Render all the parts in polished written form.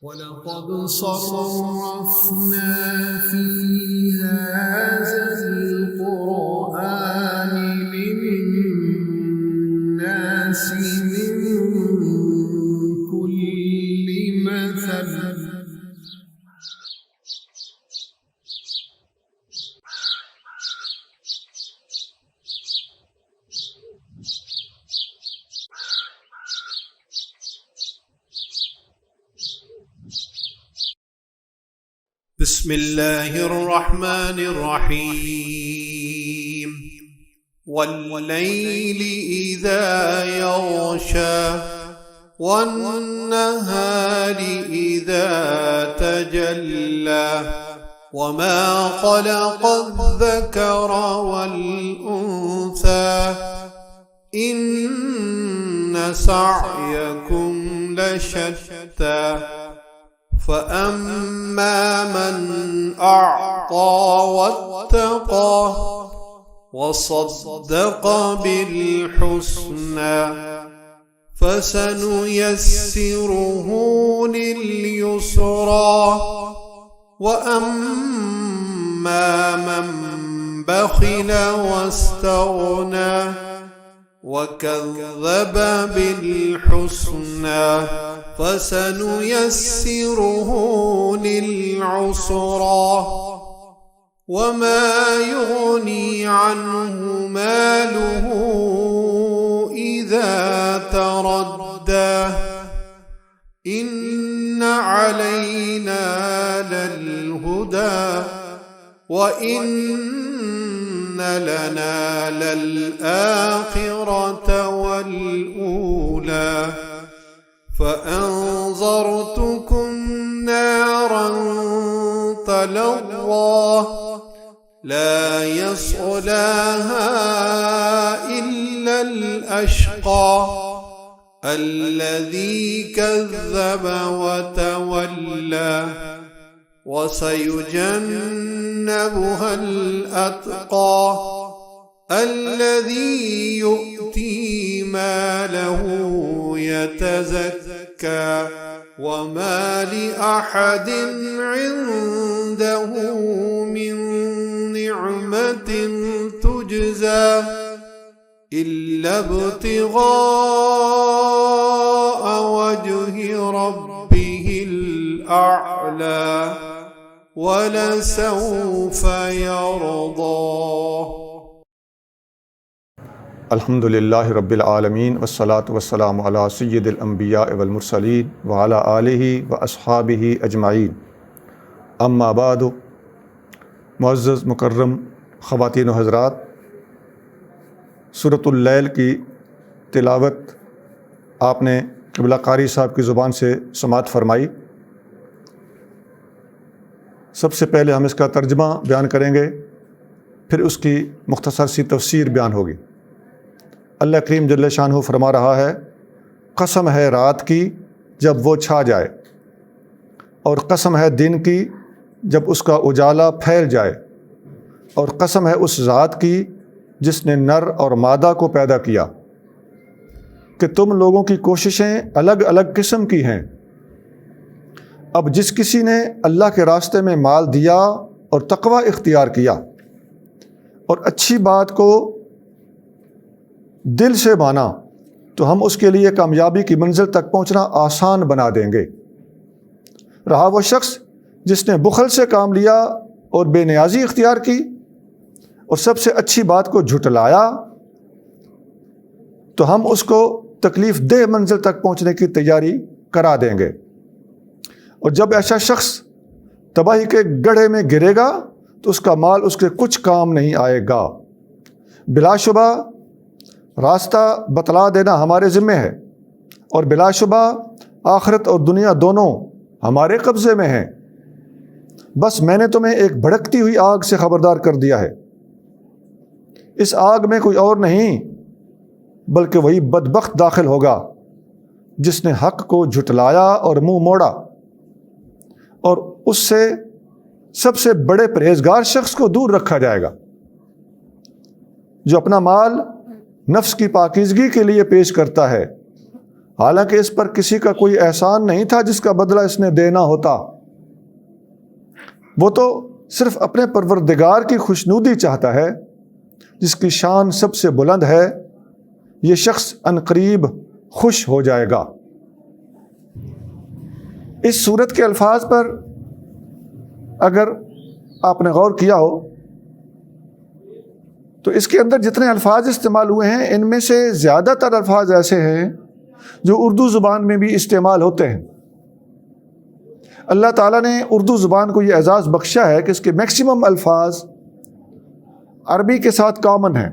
وَلَقَدْ صَرَّفْنَا فِي هَذَا الْقُرْآنِ لِلنَّاسِ مِنْ كُلِّ مَثَلٍ بسم اللہ الرحمن الرحیم واللیل اذا یغشی والنہار اذا تجلی وما خلق الذکر والانثى ان سعیکم لشتى فَأَمَّا مَنْ أَعْطَى وَاتَّقَى وَصَدَّقَ بِالْحُسْنَى فَسَنُيَسِّرُهُ لِلْيُسْرَى وَأَمَّا مَنْ بَخِلَ وَاسْتَغْنَى وَكَذَّبَ بِالْحُسْنَى فَسَنُيَسِّرُهُ لِلْعُسْرَى وَمَا يُغْنِي عَنْهُ مَالُهُ إِذَا تَرَدَّى إِنَّ عَلَيْنَا لَلْهُدَى وَإِنَّ لَنَا لَلْآخِرَةَ وَالْأُولَى فَأَنذَرْتُكُمْ نَارًا تَلَظَّى لَا يَصْلَاهَا إِلَّا الْأَشْقَى الَّذِي كَذَّبَ وَتَوَلَّى وَسَيُجَنَّبُهَا الْأَتْقَى الَّذِي يُؤْتِي مَالَهُ يَتَزَكَّى وَمَا لِأَحَدٍ عِندَهُ مِن نِّعْمَةٍ تُجْزَى إِلَّا ابْتِغَاءَ وَجْهِ رَبِّهِ الْأَعْلَى وَلَسَوْفَ يَرْضَى الحمد للہ رب العالمین والصلاة والسلام علی سید الانبیاء والمرسلین وعلی آلہ واصحابہ اجمعین اما بعد معزز مکرم خواتین و حضرات، سورۃ اللیل کی تلاوت آپ نے قبلہ قاری صاحب کی زبان سے سماعت فرمائی۔ سب سے پہلے ہم اس کا ترجمہ بیان کریں گے، پھر اس کی مختصر سی تفسیر بیان ہوگی۔ اللہ کریم جل شانہ فرما رہا ہے، قسم ہے رات کی جب وہ چھا جائے، اور قسم ہے دن کی جب اس کا اجالا پھیل جائے، اور قسم ہے اس ذات کی جس نے نر اور مادہ کو پیدا کیا، کہ تم لوگوں کی کوششیں الگ الگ قسم کی ہیں۔ اب جس کسی نے اللہ کے راستے میں مال دیا اور تقوی اختیار کیا اور اچھی بات کو دل سے مانا، تو ہم اس کے لیے کامیابی کی منزل تک پہنچنا آسان بنا دیں گے۔ رہا وہ شخص جس نے بخل سے کام لیا اور بے نیازی اختیار کی اور سب سے اچھی بات کو جھٹلایا، تو ہم اس کو تکلیف دہ منزل تک پہنچنے کی تیاری کرا دیں گے۔ اور جب ایسا شخص تباہی کے گڑھے میں گرے گا تو اس کا مال اس کے کچھ کام نہیں آئے گا۔ بلا شبہ راستہ بتلا دینا ہمارے ذمہ ہے، اور بلا شبہ آخرت اور دنیا دونوں ہمارے قبضے میں ہیں۔ بس میں نے تمہیں ایک بھڑکتی ہوئی آگ سے خبردار کر دیا ہے۔ اس آگ میں کوئی اور نہیں بلکہ وہی بدبخت داخل ہوگا جس نے حق کو جھٹلایا اور منہ موڑا، اور اس سے سب سے بڑے پرہیزگار شخص کو دور رکھا جائے گا جو اپنا مال نفس کی پاکیزگی کے لیے پیش کرتا ہے حالانکہ اس پر کسی کا کوئی احسان نہیں تھا جس کا بدلہ اس نے دینا ہوتا. وہ تو صرف اپنے پروردگار کی خوشنودی چاہتا ہے جس کی شان سب سے بلند ہے. یہ شخص عنقریب خوش ہو جائے گا. اس صورت کے الفاظ پر اگر آپ نے غور کیا ہو تو اس کے اندر جتنے الفاظ استعمال ہوئے ہیں ان میں سے زیادہ تر الفاظ ایسے ہیں جو اردو زبان میں بھی استعمال ہوتے ہیں. اللہ تعالیٰ نے اردو زبان کو یہ اعزاز بخشا ہے کہ اس کے میکسیمم الفاظ عربی کے ساتھ کامن ہیں،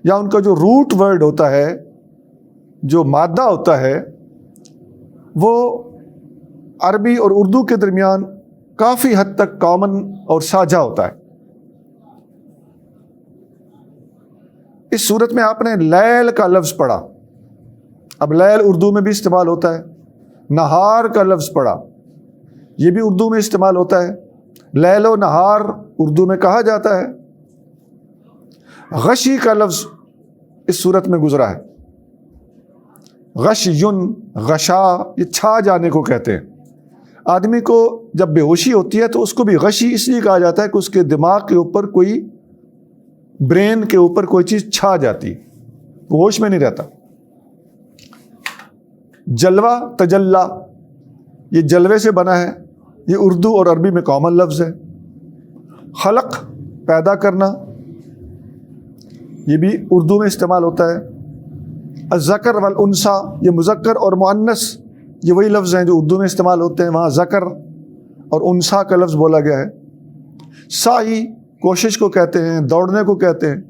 یا ان کا جو روٹ ورڈ ہوتا ہے، جو مادہ ہوتا ہے، وہ عربی اور اردو کے درمیان کافی حد تک کامن اور ساجھا ہوتا ہے. اس صورت میں آپ نے لیل کا لفظ پڑھا. اب لیل اردو میں بھی استعمال ہوتا ہے. نہار کا لفظ پڑھا، یہ بھی اردو میں استعمال ہوتا ہے. لیل و نہار اردو میں کہا جاتا ہے. غشی کا لفظ اس صورت میں گزرا ہے. غش یون، غشا، یہ چھا جانے کو کہتے ہیں. آدمی کو جب بے ہوشی ہوتی ہے تو اس کو بھی غشی اس لیے کہا جاتا ہے کہ اس کے دماغ کے اوپر کوئی، برین کے اوپر کوئی چیز چھا جاتی، وہ ہوش میں نہیں رہتا. جلوہ، تجلا، یہ جلوے سے بنا ہے، یہ اردو اور عربی میں کامن لفظ ہے. خلق، پیدا کرنا، یہ بھی اردو میں استعمال ہوتا ہے. الذکر والانثی، یہ مذکر اور مؤنث، یہ وہی لفظ ہیں جو اردو میں استعمال ہوتے ہیں، وہاں ذکر اور انثی کا لفظ بولا گیا ہے. سعی، کوشش کو کہتے ہیں، دوڑنے کو کہتے ہیں.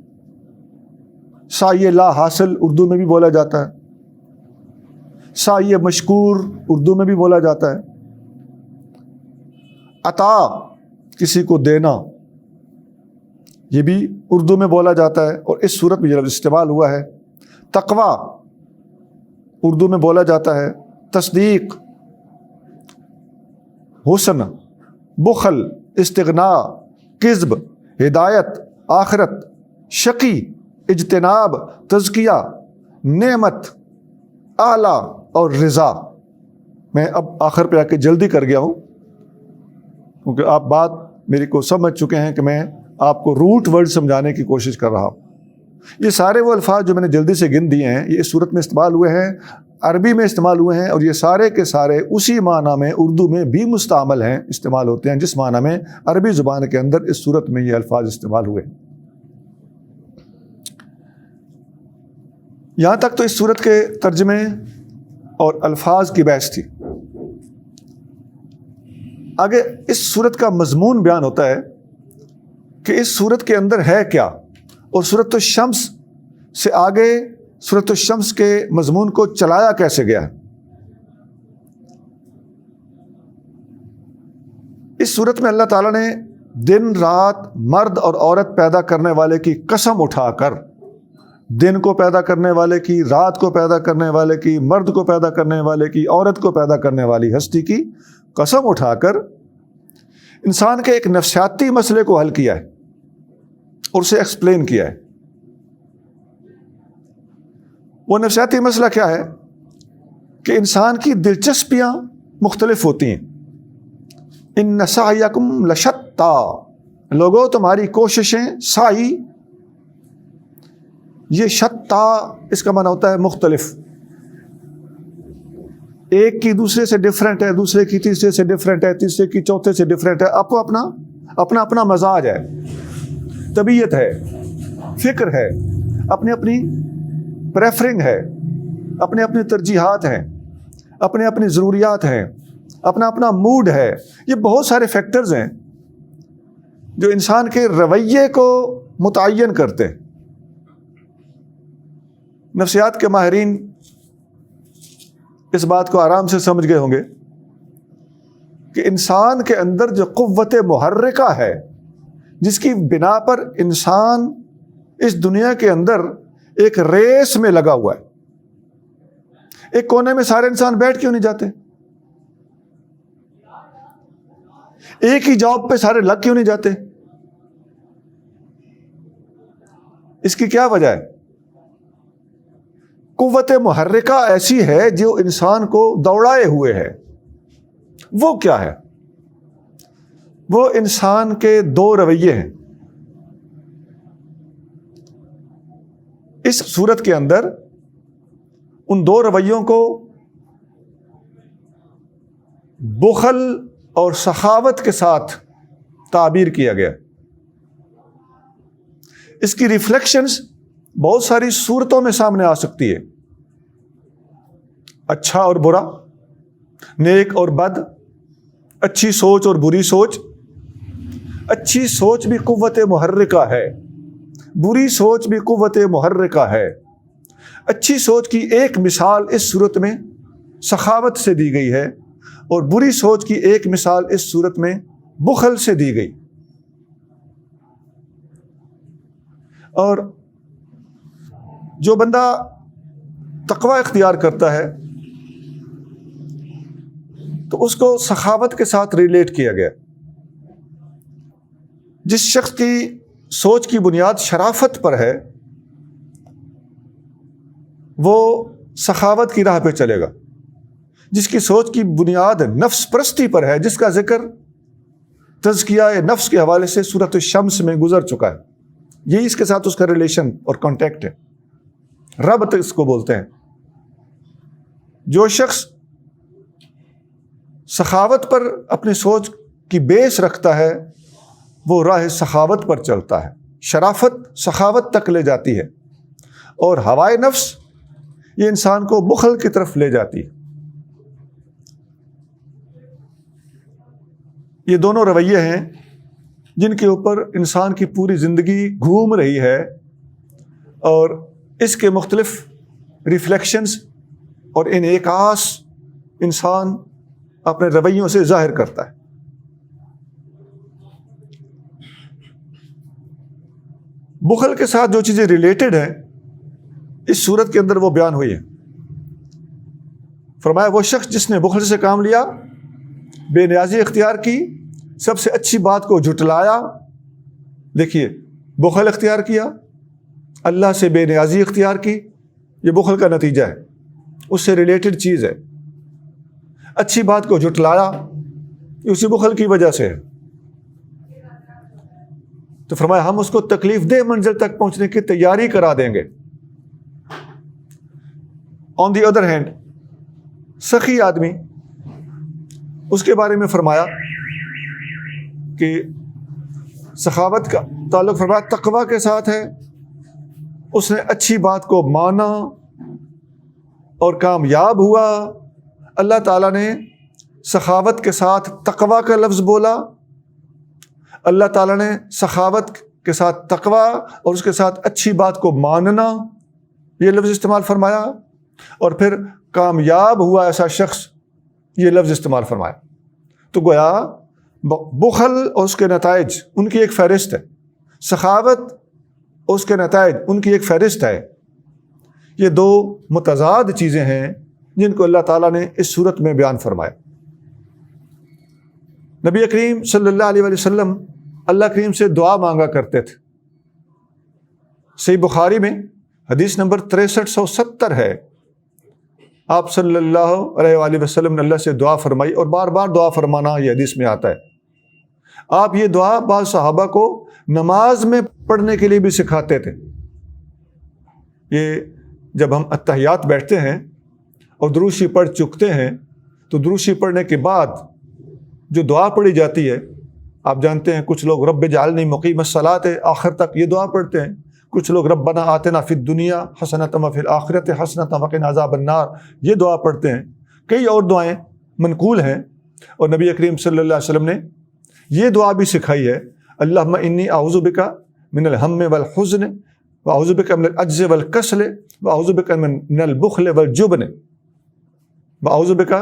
سعی لا حاصل اردو میں بھی بولا جاتا ہے. سعی مشکور اردو میں بھی بولا جاتا ہے. عطا، کسی کو دینا، یہ بھی اردو میں بولا جاتا ہے اور اس صورت میں یہ لفظ استعمال ہوا ہے. تقوی اردو میں بولا جاتا ہے. تصدیق، حسن، بخل، استغنا، کذب، ہدایت، آخرت، شقی، اجتناب، تزکیہ، نعمت، اعلیٰ اور رضا. میں اب آخر پہ آ کے جلدی کر گیا ہوں کیونکہ آپ بات میری کو سمجھ چکے ہیں کہ میں آپ کو روٹ ورڈ سمجھانے کی کوشش کر رہا ہوں. یہ سارے وہ الفاظ جو میں نے جلدی سے گن دیے ہیں یہ اس صورت میں استعمال ہوئے ہیں، عربی میں استعمال ہوئے ہیں، اور یہ سارے کے سارے اسی معنی میں اردو میں بھی مستعمل ہیں، استعمال ہوتے ہیں جس معنی میں عربی زبان کے اندر اس صورت میں یہ الفاظ استعمال ہوئے. یہاں تک تو اس صورت کے ترجمے اور الفاظ کی بحث تھی. آگے اس صورت کا مضمون بیان ہوتا ہے کہ اس صورت کے اندر ہے کیا، اور سورۃ الشمس سے آگے سورۃ الشمس کے مضمون کو چلایا کیسے گیا. اس صورت میں اللہ تعالیٰ نے دن رات، مرد اور عورت پیدا کرنے والے کی قسم اٹھا کر، دن کو پیدا کرنے والے کی، رات کو پیدا کرنے والے کی، مرد کو پیدا کرنے والے کی، عورت کو پیدا کرنے والی ہستی کی قسم اٹھا کر انسان کے ایک نفسیاتی مسئلے کو حل کیا ہے اور اسے ایکسپلین کیا ہے. وہ نفسیاتی مسئلہ کیا ہے کہ انسان کی دلچسپیاں مختلف ہوتی ہیں. ان سعیکم لشتیٰ، لوگوں تمہاری کوششیں، سعی، یہ شتیٰ اس کا معنی ہوتا ہے مختلف. ایک کی دوسرے سے ڈفرینٹ ہے، دوسرے کی تیسرے سے ڈفرینٹ ہے، تیسرے کی چوتھے سے ڈفرینٹ ہے. آپ کو اپنا مزاج ہے، طبیعت ہے، فکر ہے، اپنی پریفرنگ ہے، اپنی ترجیحات ہیں، اپنی ضروریات ہیں، اپنا موڈ ہے. یہ بہت سارے فیکٹرز ہیں جو انسان کے رویے کو متعین کرتے ہیں. نفسیات کے ماہرین اس بات کو آرام سے سمجھ گئے ہوں گے کہ انسان کے اندر جو قوت محرکہ ہے جس کی بنا پر انسان اس دنیا کے اندر ایک ریس میں لگا ہوا ہے. ایک کونے میں سارے انسان بیٹھ کیوں نہیں جاتے؟ ایک ہی جاب پہ سارے لگ کیوں نہیں جاتے؟ اس کی کیا وجہ ہے؟ قوت محرکہ ایسی ہے جو انسان کو دوڑائے ہوئے ہے. وہ کیا ہے؟ وہ انسان کے دو رویے ہیں. اس صورت کے اندر ان دو رویوں کو بخل اور سخاوت کے ساتھ تعبیر کیا گیا. اس کی ریفلیکشنز بہت ساری صورتوں میں سامنے آ سکتی ہے. اچھا اور برا، نیک اور بد، اچھی سوچ اور بری سوچ. اچھی سوچ بھی قوت محرکہ ہے، بری سوچ بھی قوت محرکہ ہے. اچھی سوچ کی ایک مثال اس صورت میں سخاوت سے دی گئی ہے، اور بری سوچ کی ایک مثال اس صورت میں بخل سے دی گئی. اور جو بندہ تقوی اختیار کرتا ہے تو اس کو سخاوت کے ساتھ ریلیٹ کیا گیا. جس شخص کی سوچ کی بنیاد شرافت پر ہے وہ سخاوت کی راہ پہ چلے گا. جس کی سوچ کی بنیاد نفس پرستی پر ہے، جس کا ذکر تزکیہ نفس کے حوالے سے سورۃ الشمس میں گزر چکا ہے، یہی اس کے ساتھ اس کا ریلیشن اور کانٹیکٹ ہے، ربط اس کو بولتے ہیں. جو شخص سخاوت پر اپنی سوچ کی بیس رکھتا ہے وہ راہ سخاوت پر چلتا ہے. شرافت سخاوت تک لے جاتی ہے، اور ہوائے نفس یہ انسان کو بخل کی طرف لے جاتی ہے. یہ دونوں رویے ہیں جن کے اوپر انسان کی پوری زندگی گھوم رہی ہے، اور اس کے مختلف ریفلیکشنز اور انعکاس انسان اپنے رویوں سے ظاہر کرتا ہے. بخل کے ساتھ جو چیزیں ریلیٹڈ ہیں اس صورت کے اندر وہ بیان ہوئی ہیں. فرمایا وہ شخص جس نے بخل سے کام لیا، بے نیازی اختیار کی، سب سے اچھی بات کو جھٹلایا. دیکھیے، بخل اختیار کیا، اللہ سے بے نیازی اختیار کی، یہ بخل کا نتیجہ ہے، اس سے ریلیٹڈ چیز ہے. اچھی بات کو جھٹلایا، یہ اسی بخل کی وجہ سے ہے. تو فرمایا ہم اس کو تکلیف دہ منزل تک پہنچنے کی تیاری کرا دیں گے. آن دی ادر ہینڈ سخی آدمی، اس کے بارے میں فرمایا کہ سخاوت کا تعلق فرمایا تقوی کے ساتھ ہے. اس نے اچھی بات کو مانا اور کامیاب ہوا. اللہ تعالیٰ نے سخاوت کے ساتھ تقوی کا لفظ بولا، اللہ تعالیٰ نے سخاوت کے ساتھ تقوی اور اس کے ساتھ اچھی بات کو ماننا یہ لفظ استعمال فرمایا، اور پھر کامیاب ہوا ایسا شخص یہ لفظ استعمال فرمایا. تو گویا بخل اور اس کے نتائج ان کی ایک فہرست ہے، سخاوت اور اس کے نتائج ان کی ایک فہرست ہے. یہ دو متضاد چیزیں ہیں جن کو اللہ تعالیٰ نے اس صورت میں بیان فرمایا. نبی کریم صلی اللہ علیہ وسلم اللہ کریم سے دعا مانگا کرتے تھے. صحیح بخاری میں حدیث نمبر 6370 ہے. آپ صلی اللہ علیہ وآلہ وسلم نے اللہ سے دعا فرمائی، اور بار بار دعا فرمانا یہ حدیث میں آتا ہے. آپ یہ دعا بعض صحابہ کو نماز میں پڑھنے کے لیے بھی سکھاتے تھے. یہ جب ہم اتحیات بیٹھتے ہیں اور درود شریف پڑھ چکتے ہیں تو درود شریف پڑھنے کے بعد جو دعا پڑھی جاتی ہے، آپ جانتے ہیں کچھ لوگ رب اجعلنی مقیم الصلاۃ آخر تک یہ دعا پڑھتے ہیں، کچھ لوگ ربنا آتنا فی الدنیا حسنۃ وفی الآخرۃ حسنۃ وقنا عذاب النار یہ دعا پڑھتے ہیں. کئی اور دعائیں منقول ہیں، اور نبی کریم صلی اللہ علیہ وسلم نے یہ دعا بھی سکھائی ہے، اللہم انی اعوذ بک من الہم والحزن واعوذ بک من العجز والکسل واعوذ بک من البخل والجبن واعوذ بک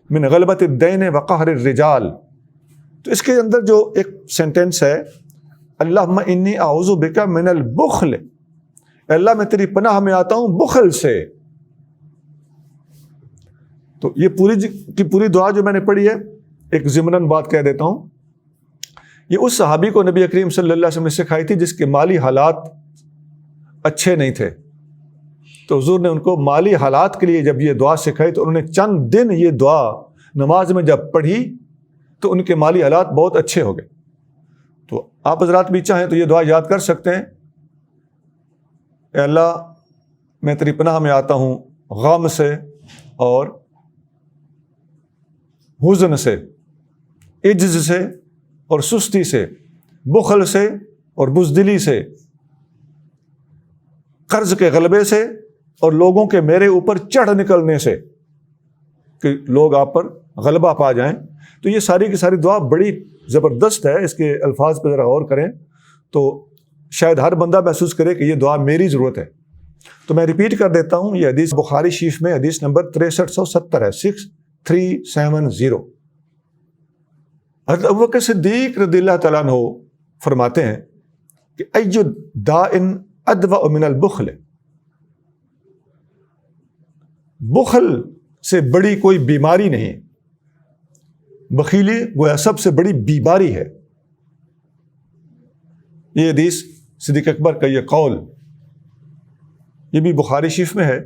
من غلبۃ الدین وقہر الرجال. تو اس کے اندر جو ایک سینٹنس ہے، اللہم انی اعوذ بک من البخل، اللہ میں تیری پناہ میں آتا ہوں بخل سے. تو یہ پوری دعا جو میں نے پڑھی ہے، ایک ضمناً بات کہہ دیتا ہوں، یہ اس صحابی کو نبی کریم صلی اللہ علیہ وسلم نے سکھائی تھی جس کے مالی حالات اچھے نہیں تھے. تو حضور نے ان کو مالی حالات کے لیے جب یہ دعا سکھائی تو انہوں نے چند دن یہ دعا نماز میں جب پڑھی تو ان کے مالی حالات بہت اچھے ہو گئے. تو آپ حضرات بھی چاہیں تو یہ دعا یاد کر سکتے ہیں. اے اللہ میں تیری پناہ میں آتا ہوں غم سے اور حزن سے، عجز سے اور سستی سے، بخل سے اور بزدلی سے، قرض کے غلبے سے اور لوگوں کے میرے اوپر چڑھ نکلنے سے کہ لوگ آپ پر غلبہ پا جائیں. تو یہ ساری کی ساری دعا بڑی زبردست ہے. اس کے الفاظ پہ ذرا غور کریں تو شاید ہر بندہ محسوس کرے کہ یہ دعا میری ضرورت ہے. تو میں ریپیٹ کر دیتا ہوں. یہ حدیث بخاری شریف میں حدیث نمبر 6370 ہے، 6370. حضرت ابوبکر صدیق رضی اللہ تعالیٰ عنہ فرماتے ہیں کہ ایو داء ادوأ من البخل، بخل سے بڑی کوئی بیماری نہیں. بخیلی گویا سب سے بڑی بیماری ہے. یہ حدیث صدیق اکبر کا یہ قول یہ بھی بخاری شریف میں ہے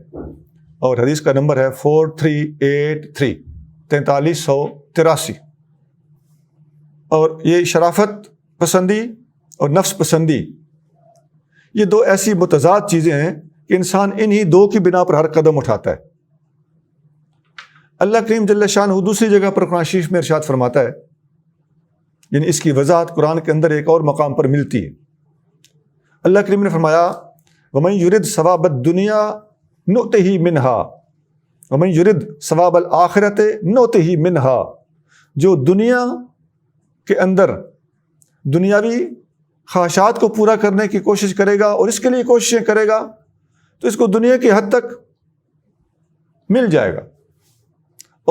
اور حدیث کا نمبر ہے 4383 4383. اور یہ شرافت پسندی اور نفس پسندی یہ دو ایسی متضاد چیزیں ہیں کہ انسان انہی دو کی بنا پر ہر قدم اٹھاتا ہے. اللہ کریم جل شانہ دوسری جگہ پر قرآن شریف میں ارشاد فرماتا ہے، یعنی اس کی وضاحت قرآن کے اندر ایک اور مقام پر ملتی ہے. اللہ کریم نے فرمایا وَمَن يُرِدْ ثَوَابَ الدُّنْيَا نُؤْتِهِ مِنْهَا وَمَن يُرِدْ ثَوَابَ الْآخِرَةِ نُؤْتِهِ مِنْهَا. جو دنیا کے اندر دنیاوی خواہشات کو پورا کرنے کی کوشش کرے گا اور اس کے لیے کوششیں کرے گا تو اس کو دنیا کی حد تک مل جائے گا،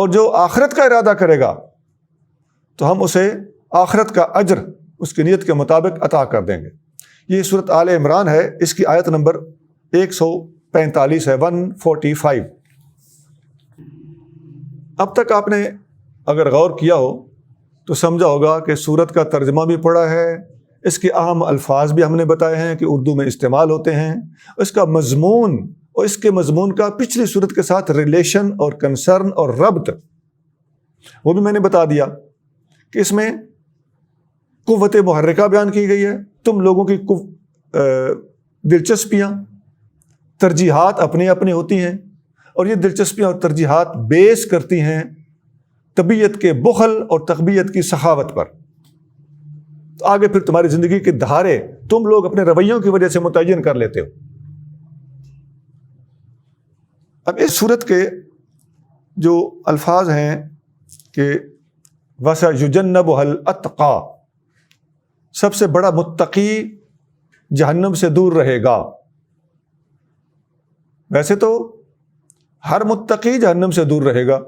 اور جو آخرت کا ارادہ کرے گا تو ہم اسے آخرت کا اجر اس کی نیت کے مطابق عطا کر دیں گے. یہ سورۃ آل عمران ہے، اس کی آیت نمبر 145 ہے، 145. اب تک آپ نے اگر غور کیا ہو تو سمجھا ہوگا کہ سورت کا ترجمہ بھی پڑھا ہے، اس کے اہم الفاظ بھی ہم نے بتائے ہیں کہ اردو میں استعمال ہوتے ہیں، اس کا مضمون اور اس کے مضمون کا پچھلی سورت کے ساتھ ریلیشن اور کنسرن اور ربط وہ بھی میں نے بتا دیا کہ اس میں قوت محرکہ بیان کی گئی ہے. تم لوگوں کی دلچسپیاں ترجیحات اپنی اپنی ہوتی ہیں اور یہ دلچسپیاں اور ترجیحات بیس کرتی ہیں طبیعت کے بخل اور تقبیت کی سخاوت پر. تو آگے پھر تمہاری زندگی کے دھارے تم لوگ اپنے رویوں کی وجہ سے متعین کر لیتے ہو. اب اس صورت کے جو الفاظ ہیں کہ وَسَيُجَنَّبُهَا الْأَتْقَى، سب سے بڑا متقی جہنم سے دور رہے گا. ویسے تو ہر متقی جہنم سے دور رہے گا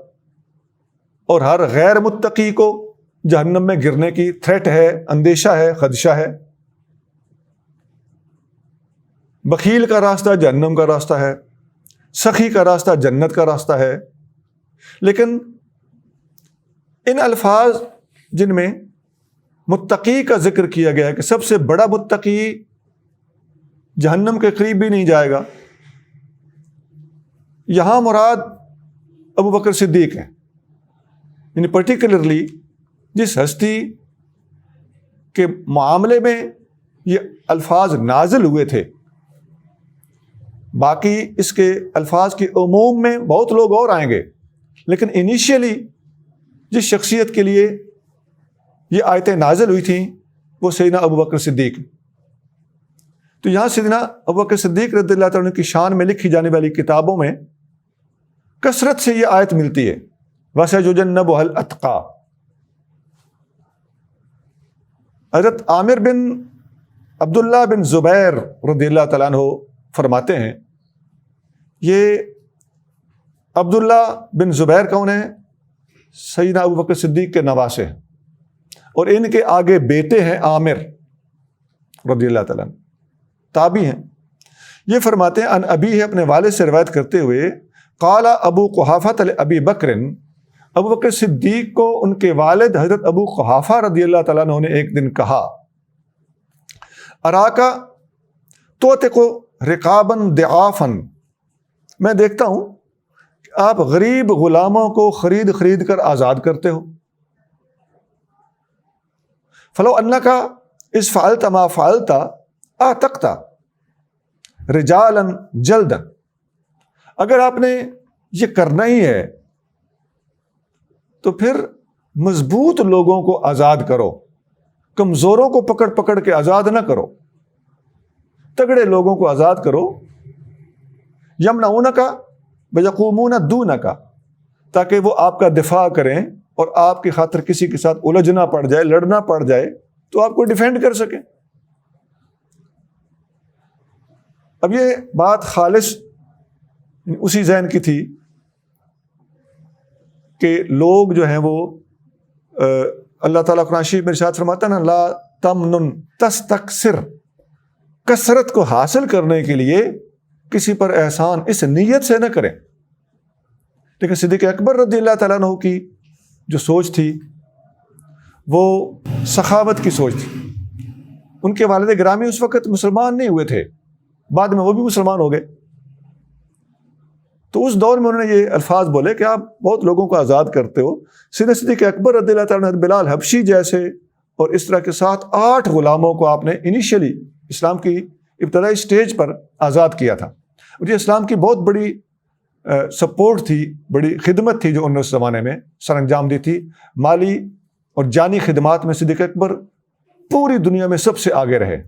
اور ہر غیر متقی کو جہنم میں گرنے کی تھریٹ ہے، اندیشہ ہے، خدشہ ہے. بخیل کا راستہ جہنم کا راستہ ہے، سخی کا راستہ جنت کا راستہ ہے. لیکن ان الفاظ جن میں متقی کا ذکر کیا گیا ہے کہ سب سے بڑا متقی جہنم کے قریب بھی نہیں جائے گا، یہاں مراد ابوبکر صدیق ہیں. یعنی پرٹیکولرلی جس ہستی کے معاملے میں یہ الفاظ نازل ہوئے تھے. باقی اس کے الفاظ کے عموم میں بہت لوگ اور آئیں گے، لیکن انیشیلی جس شخصیت کے لیے یہ آیتیں نازل ہوئی تھیں وہ سیدنا ابوبکر صدیق. تو یہاں سیدنا ابوبکر صدیق رضی اللہ تعالیٰ عنہ کی شان میں لکھی جانے والی کتابوں میں کثرت سے یہ آیت ملتی ہے، وَسَيُجَنَّبُهَا الْأَتْقَى. حضرت عامر بن عبداللہ بن زبیر رضی اللہ تعالیٰ عنہ فرماتے ہیں، یہ عبداللہ بن زبیر کون ہیں؟ سیدنا ابوبکر صدیق کے نواسے ہیں، اور ان کے آگے بیٹے ہیں عامر رضی اللہ تعالیٰ عنہ، تابعی ہیں. یہ فرماتے ہیں ان ابی ہے، اپنے والد سے روایت کرتے ہوئے، قال ابو قحافہ ابی بکر، ابو بکر صدیق کو ان کے والد حضرت ابو قحافہ رضی اللہ تعالیٰ عنہ نے ایک دن کہا، اراکا توتق رقابا ضعافا، میں دیکھتا ہوں کہ آپ غریب غلاموں کو خرید کر آزاد کرتے ہو. فلو انک اذ فعلت ما فعلت اعتقت رجالا جلدا، اگر آپ نے یہ کرنا ہی ہے تو پھر مضبوط لوگوں کو آزاد کرو، کمزوروں کو پکڑ کے آزاد نہ کرو، تگڑے لوگوں کو آزاد کرو. یمنعونک ویقومون دونک، تاکہ وہ آپ کا دفاع کریں اور آپ کی خاطر کسی کے ساتھ الجھنا پڑ جائے، لڑنا پڑ جائے تو آپ کو ڈیفینڈ کر سکیں. اب یہ بات خالص اسی ذہن کی تھی کہ لوگ جو ہیں وہ اللہ تعالیٰ قرآن شریف میں ارشاد فرماتا ہے نا، لا تمنن تستکثر، کثرت کو حاصل کرنے کے لیے کسی پر احسان اس نیت سے نہ کریں. لیکن صدیق اکبر رضی اللہ تعالیٰ عنہ کی جو سوچ تھی وہ سخاوت کی سوچ تھی. ان کے والد گرامی اس وقت مسلمان نہیں ہوئے تھے، بعد میں وہ بھی مسلمان ہو گئے. تو اس دور میں انہوں نے یہ الفاظ بولے کہ آپ بہت لوگوں کو آزاد کرتے ہو. صدیق اکبر رضی اللہ تعالیٰ عنہ بلال حبشی جیسے اور اس طرح کے 7-8 غلاموں کو آپ نے انیشلی اسلام کی ابتدائی سٹیج پر آزاد کیا تھا. اور یہ اسلام کی بہت بڑی سپورٹ تھی، بڑی خدمت تھی جو انہوں نے اس زمانے میں سر انجام دی تھی. مالی اور جانی خدمات میں صدیق اکبر پوری دنیا میں سب سے آگے رہے.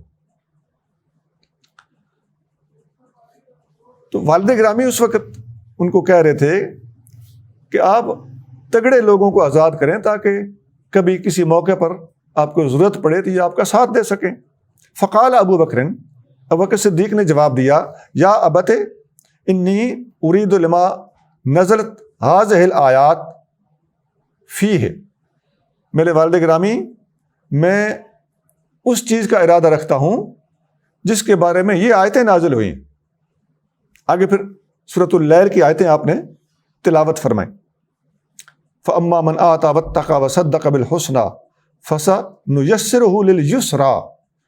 تو والد گرامی اس وقت ان کو کہہ رہے تھے کہ آپ تگڑے لوگوں کو آزاد کریں تاکہ کبھی کسی موقع پر آپ کو ضرورت پڑے تو یہ آپ کا ساتھ دے سکیں. فقال ابو بکر صدیق نے جواب دیا، یا ابت انی ارید لما نزلت هذه الآیات فیہ، میرے والد گرامی میں اس چیز کا ارادہ رکھتا ہوں جس کے بارے میں یہ آیتیں نازل ہوئیں. آگے پھر سورۃ اللیل کی آیتیں آپ نے تلاوت فرمائیں. فَأَمَّا مَنْ آتَى وَاتَّقَى وَصَدَّقَ بِالْحُسْنَى فَسَنُيَسِّرُهُ لِلْيُسْرَى،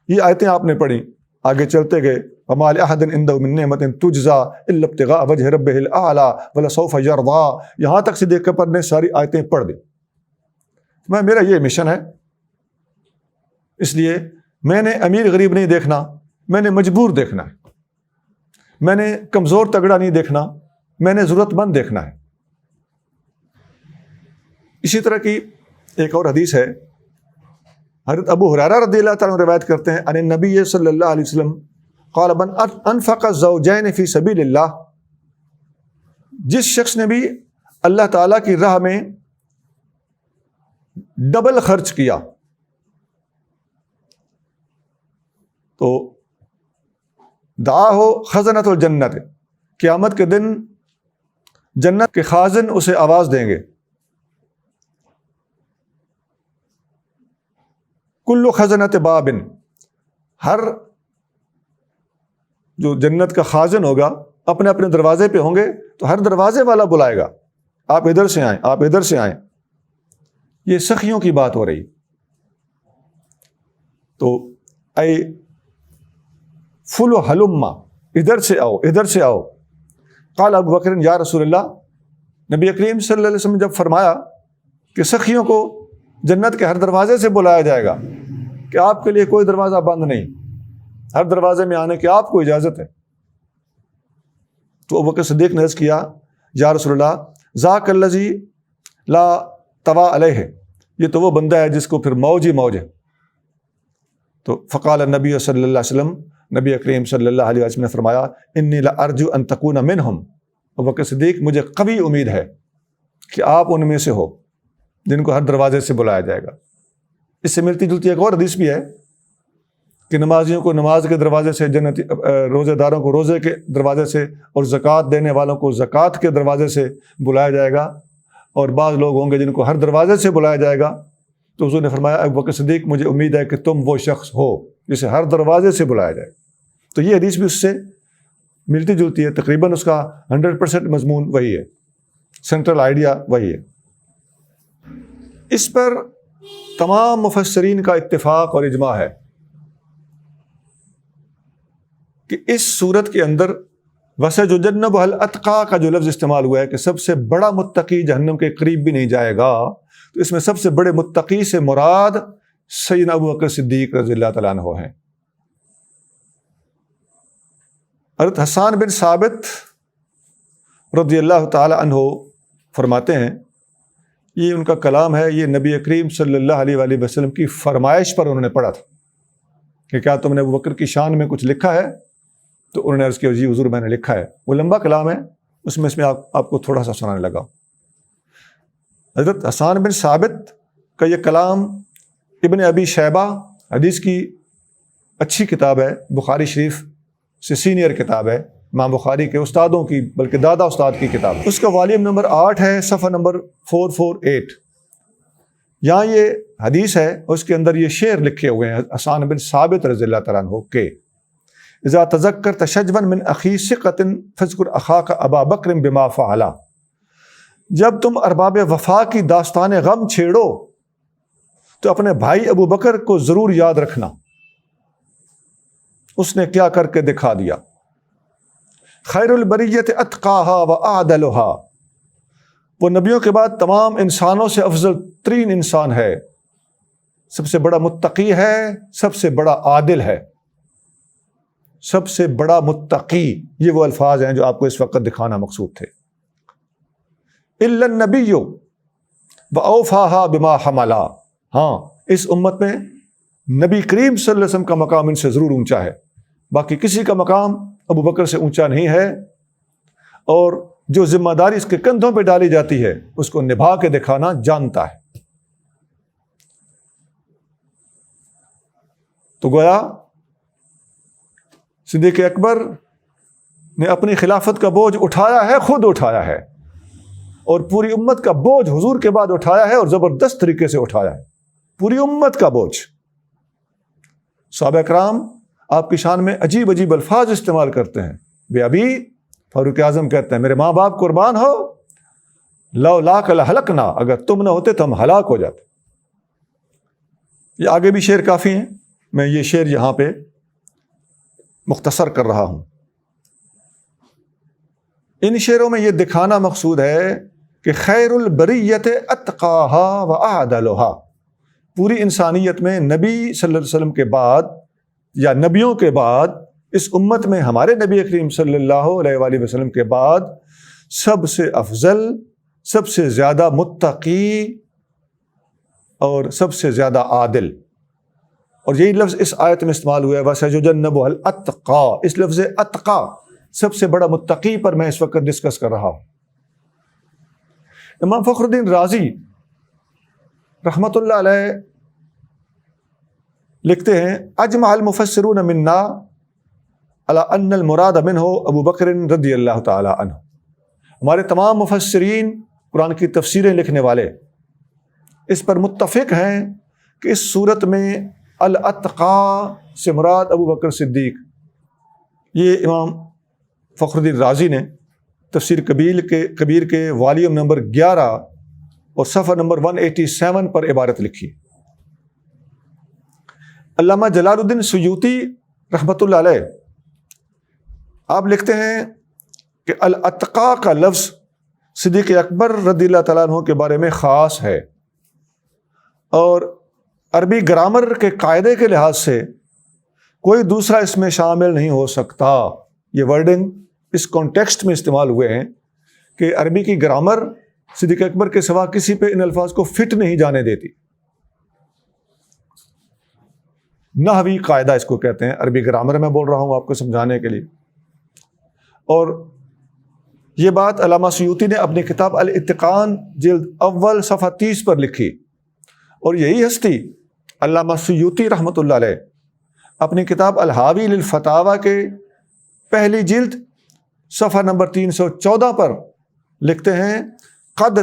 یہ آیتیں آپ نے پڑھی. آگے چلتے گئے، وَمَا لِأَحَدٍ عِندَهُ مِن نِعْمَةٍ تُجْزَىٰ إِلَّا ابْتِغَاءَ وَجْهِ رَبِّهِ الْأَعْلَىٰ وَلَسَوْفَ يَرْضَىٰ، یہاں تک صدیق اکبر نے ساری آیتیں پڑھ دی. میرا یہ مشن ہے، اس لیے میں نے امیر غریب نہیں دیکھنا، میں نے مجبور دیکھنا ہے، میں نے کمزور تگڑا نہیں دیکھنا، میں نے ضرورت مند دیکھنا ہے. اسی طرح کی ایک اور حدیث ہے، حضرت ابو ہریرہ رضی اللہ تعالیٰ عنہ روایت کرتے ہیں، ان النبی صلی اللہ علیہ وسلم قال من انفق الزوجین فی سبیل اللہ، جس شخص نے بھی اللہ تعالیٰ کی راہ میں ڈبل خرچ کیا تو دعا ہو خزنۃ الجنت، قیامت کے دن جنت کے خازن اسے آواز دیں گے، کل خزنۃ بابن، ہر جو جنت کا خازن ہوگا اپنے اپنے دروازے پہ ہوں گے تو ہر دروازے والا بلائے گا، آپ ادھر سے آئیں، آپ ادھر سے آئیں. یہ سخیوں کی بات ہو رہی. تو اے فلو حلما، ادھر سے آؤ، ادھر سے آؤ. قال ابو بکر یا رسول اللہ، نبی کریم صلی اللہ علیہ وسلم جب فرمایا کہ سخیوں کو جنت کے ہر دروازے سے بلایا جائے گا کہ آپ کے لیے کوئی دروازہ بند نہیں، ہر دروازے میں آنے کی آپ کو اجازت ہے، تو ابو بکر صدیق نے عرض کیا یا رسول اللہ ذاک الذی لا طوا علیہ، یہ تو وہ بندہ ہے جس کو پھر موج ہی موج ہے. تو فقال النبی صلی اللہ علیہ وسلم، نبی کریم صلی اللہ علیہ وسلم نے فرمایا انی لارجو ان تکون منہم، ابو بکر صدیق مجھے قوی امید ہے کہ آپ ان میں سے ہو جن کو ہر دروازے سے بلایا جائے گا. اس سے ملتی جلتی ایک اور حدیث بھی ہے کہ نمازیوں کو نماز کے دروازے سے جنتی، روزے داروں کو روزے کے دروازے سے، اور زکوٰۃ دینے والوں کو زکوٰۃ کے دروازے سے بلایا جائے گا. اور بعض لوگ ہوں گے جن کو ہر دروازے سے بلایا جائے گا. تو حضور نے فرمایا ابو بکر صدیق مجھے امید ہے کہ تم وہ شخص ہو جسے ہر دروازے سے بلایا جائے. تو یہ حدیث بھی اس سے ملتی جلتی ہے، تقریباً اس کا 100% مضمون وہی ہے، سینٹرل آئیڈیا وہی ہے. اس پر تمام مفسرین کا اتفاق اور اجماع ہے کہ اس صورت کے اندر وَسَيُجَنَّبُهَا الْأَتْقَى کا جو لفظ استعمال ہوا ہے کہ سب سے بڑا متقی جہنم کے قریب بھی نہیں جائے گا، تو اس میں سب سے بڑے متقی سے مراد سیدنا ابو بکر صدیق رضی اللہ تعالیٰ عنہ ہیں۔ حضرت حسان بن ثابت رضی اللہ تعالیٰ عنہ فرماتے ہیں، یہ ان کا کلام ہے، یہ نبی کریم صلی اللہ علیہ وآلہ وسلم کی فرمائش پر انہوں نے پڑھا تھا کہ کیا تم نے ابو بکر کی شان میں کچھ لکھا ہے؟ تو انہوں نے عرض کیا جی حضور میں نے لکھا ہے۔ وہ لمبا کلام ہے، اس میں آپ کو تھوڑا سا سنانے لگا۔ حضرت حسان بن ثابت کا یہ کلام ابن ابی شیبہ، حدیث کی اچھی کتاب ہے، بخاری شریف سے سینئر کتاب ہے، امام بخاری کے استادوں کی بلکہ دادا استاد کی کتاب، اس کا والیوم نمبر 8 ہے، صفحہ نمبر 448۔ یہاں یہ حدیث ہے، اس کے اندر یہ شعر لکھے ہوئے ہیں حسان بن ثابت رضی اللہ تعالیٰ عنہ کے، اذا تذکرت شجوا من اخی ثقۃ فاذکر اخاک ابا بکر بما فعل۔ جب تم ارباب وفا کی داستان غم چھیڑو تو اپنے بھائی ابو بکر کو ضرور یاد رکھنا، اس نے کیا کر کے دکھا دیا۔ خیر البریت اتقاہا و اعدلہا، وہ نبیوں کے بعد تمام انسانوں سے افضل ترین انسان ہے، سب سے بڑا متقی ہے، سب سے بڑا عادل ہے، سب سے بڑا متقی، یہ وہ الفاظ ہیں جو آپ کو اس وقت دکھانا مقصود تھے۔ الا النبی واوفاہا بما حملا، ہاں اس امت میں نبی کریم صلی اللہ علیہ وسلم کا مقام ان سے ضرور اونچا ہے، باقی کسی کا مقام ابو بکر سے اونچا نہیں ہے، اور جو ذمہ داری اس کے کندھوں پہ ڈالی جاتی ہے اس کو نبھا کے دکھانا جانتا ہے۔ تو گویا صدیق اکبر نے اپنی خلافت کا بوجھ اٹھایا ہے، خود اٹھایا ہے، اور پوری امت کا بوجھ حضور کے بعد اٹھایا ہے، اور زبردست طریقے سے اٹھایا ہے، پوری امت کا بوجھ۔ صحابہ کرام آپ کی شان میں عجیب عجیب الفاظ استعمال کرتے ہیں۔ بے ابی فاروق اعظم کہتے ہیں میرے ماں باپ قربان ہو، لولاک لہلکنا، اگر تم نہ ہوتے تو ہم ہلاک ہو جاتے۔ یہ آگے بھی شعر کافی ہیں، میں یہ شعر یہاں پہ مختصر کر رہا ہوں۔ ان شعروں میں یہ دکھانا مقصود ہے کہ خیر البریت اتقاہا و اعدلہا، پوری انسانیت میں نبی صلی اللہ علیہ وسلم کے بعد یا نبیوں کے بعد اس امت میں ہمارے نبی کریم صلی اللہ علیہ وآلہ وسلم کے بعد سب سے افضل، سب سے زیادہ متقی اور سب سے زیادہ عادل، اور یہی لفظ اس آیت میں استعمال ہوا ہے وَسَيُجَنَّبُهَا الْأَتْقَى، اس لفظ اتقا سب سے بڑا متقی پر میں اس وقت ڈسکس کر رہا ہوں۔ امام فخر الدین رازی رحمۃ اللہ علیہ لکھتے ہیں اجمع المفسرون منا علی ان المراد منہ ابو بکر رضی اللہ تعالی عنہ، ہمارے تمام مفسرین قرآن کی تفسیریں لکھنے والے اس پر متفق ہیں کہ اس صورت میں الاتقا سے مراد ابو بکر صدیق۔ یہ امام فخر الدین رازی نے تفسیر کبیر کے والیوم نمبر 11 اور صفحہ نمبر 187 پر عبارت لکھی۔ علامہ جلال الدین سیوطی رحمۃ اللہ علیہ آپ لکھتے ہیں کہ الاتقا کا لفظ صدیق اکبر رضی اللہ تعالیٰ عنہ کے بارے میں خاص ہے، اور عربی گرامر کے قاعدے کے لحاظ سے کوئی دوسرا اس میں شامل نہیں ہو سکتا۔ یہ ورڈنگ اس کانٹیکسٹ میں استعمال ہوئے ہیں کہ عربی کی گرامر صدیق اکبر کے سوا کسی پہ ان الفاظ کو فٹ نہیں جانے دیتی۔ نحوی قاعدہ اس کو کہتے ہیں، عربی گرامر میں بول رہا ہوں آپ کو سمجھانے کے لیے۔ اور یہ بات علامہ سیوطی نے اپنی کتاب الاتقان جلد اول صفحہ 30 پر لکھی، اور یہی ہستی علامہ سیوطی رحمۃ اللہ علیہ اپنی کتاب الحاوی للفتاوی کے پہلی جلد صفحہ نمبر 314 پر لکھتے ہیں قد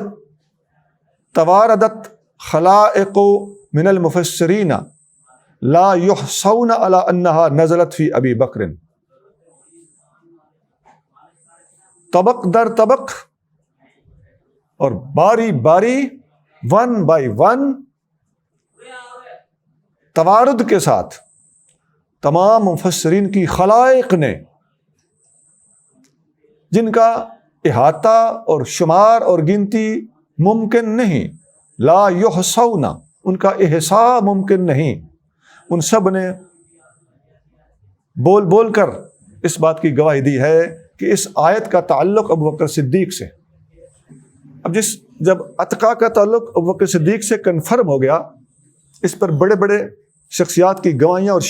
تواردت خلائق من المفسرین لا یحصون علی انہا نزلت فی ابی بکر، طبق در طبق اور باری باری، ون بائی ون، توارد کے ساتھ تمام مفسرین کی خلائق نے جن کا احاطہ اور شمار اور گنتی ممکن نہیں، لا یحصون، ان کا احصاء ممکن نہیں، ان سب نے بول بول کر اس بات کی گواہی دی ہے کہ اس آیت کا تعلق ابو بکر صدیق سے۔ اب جب اتقا کا تعلق ابو بکر صدیق سے کنفرم ہو گیا، اس پر بڑے بڑے شخصیات کی گواہیاں اور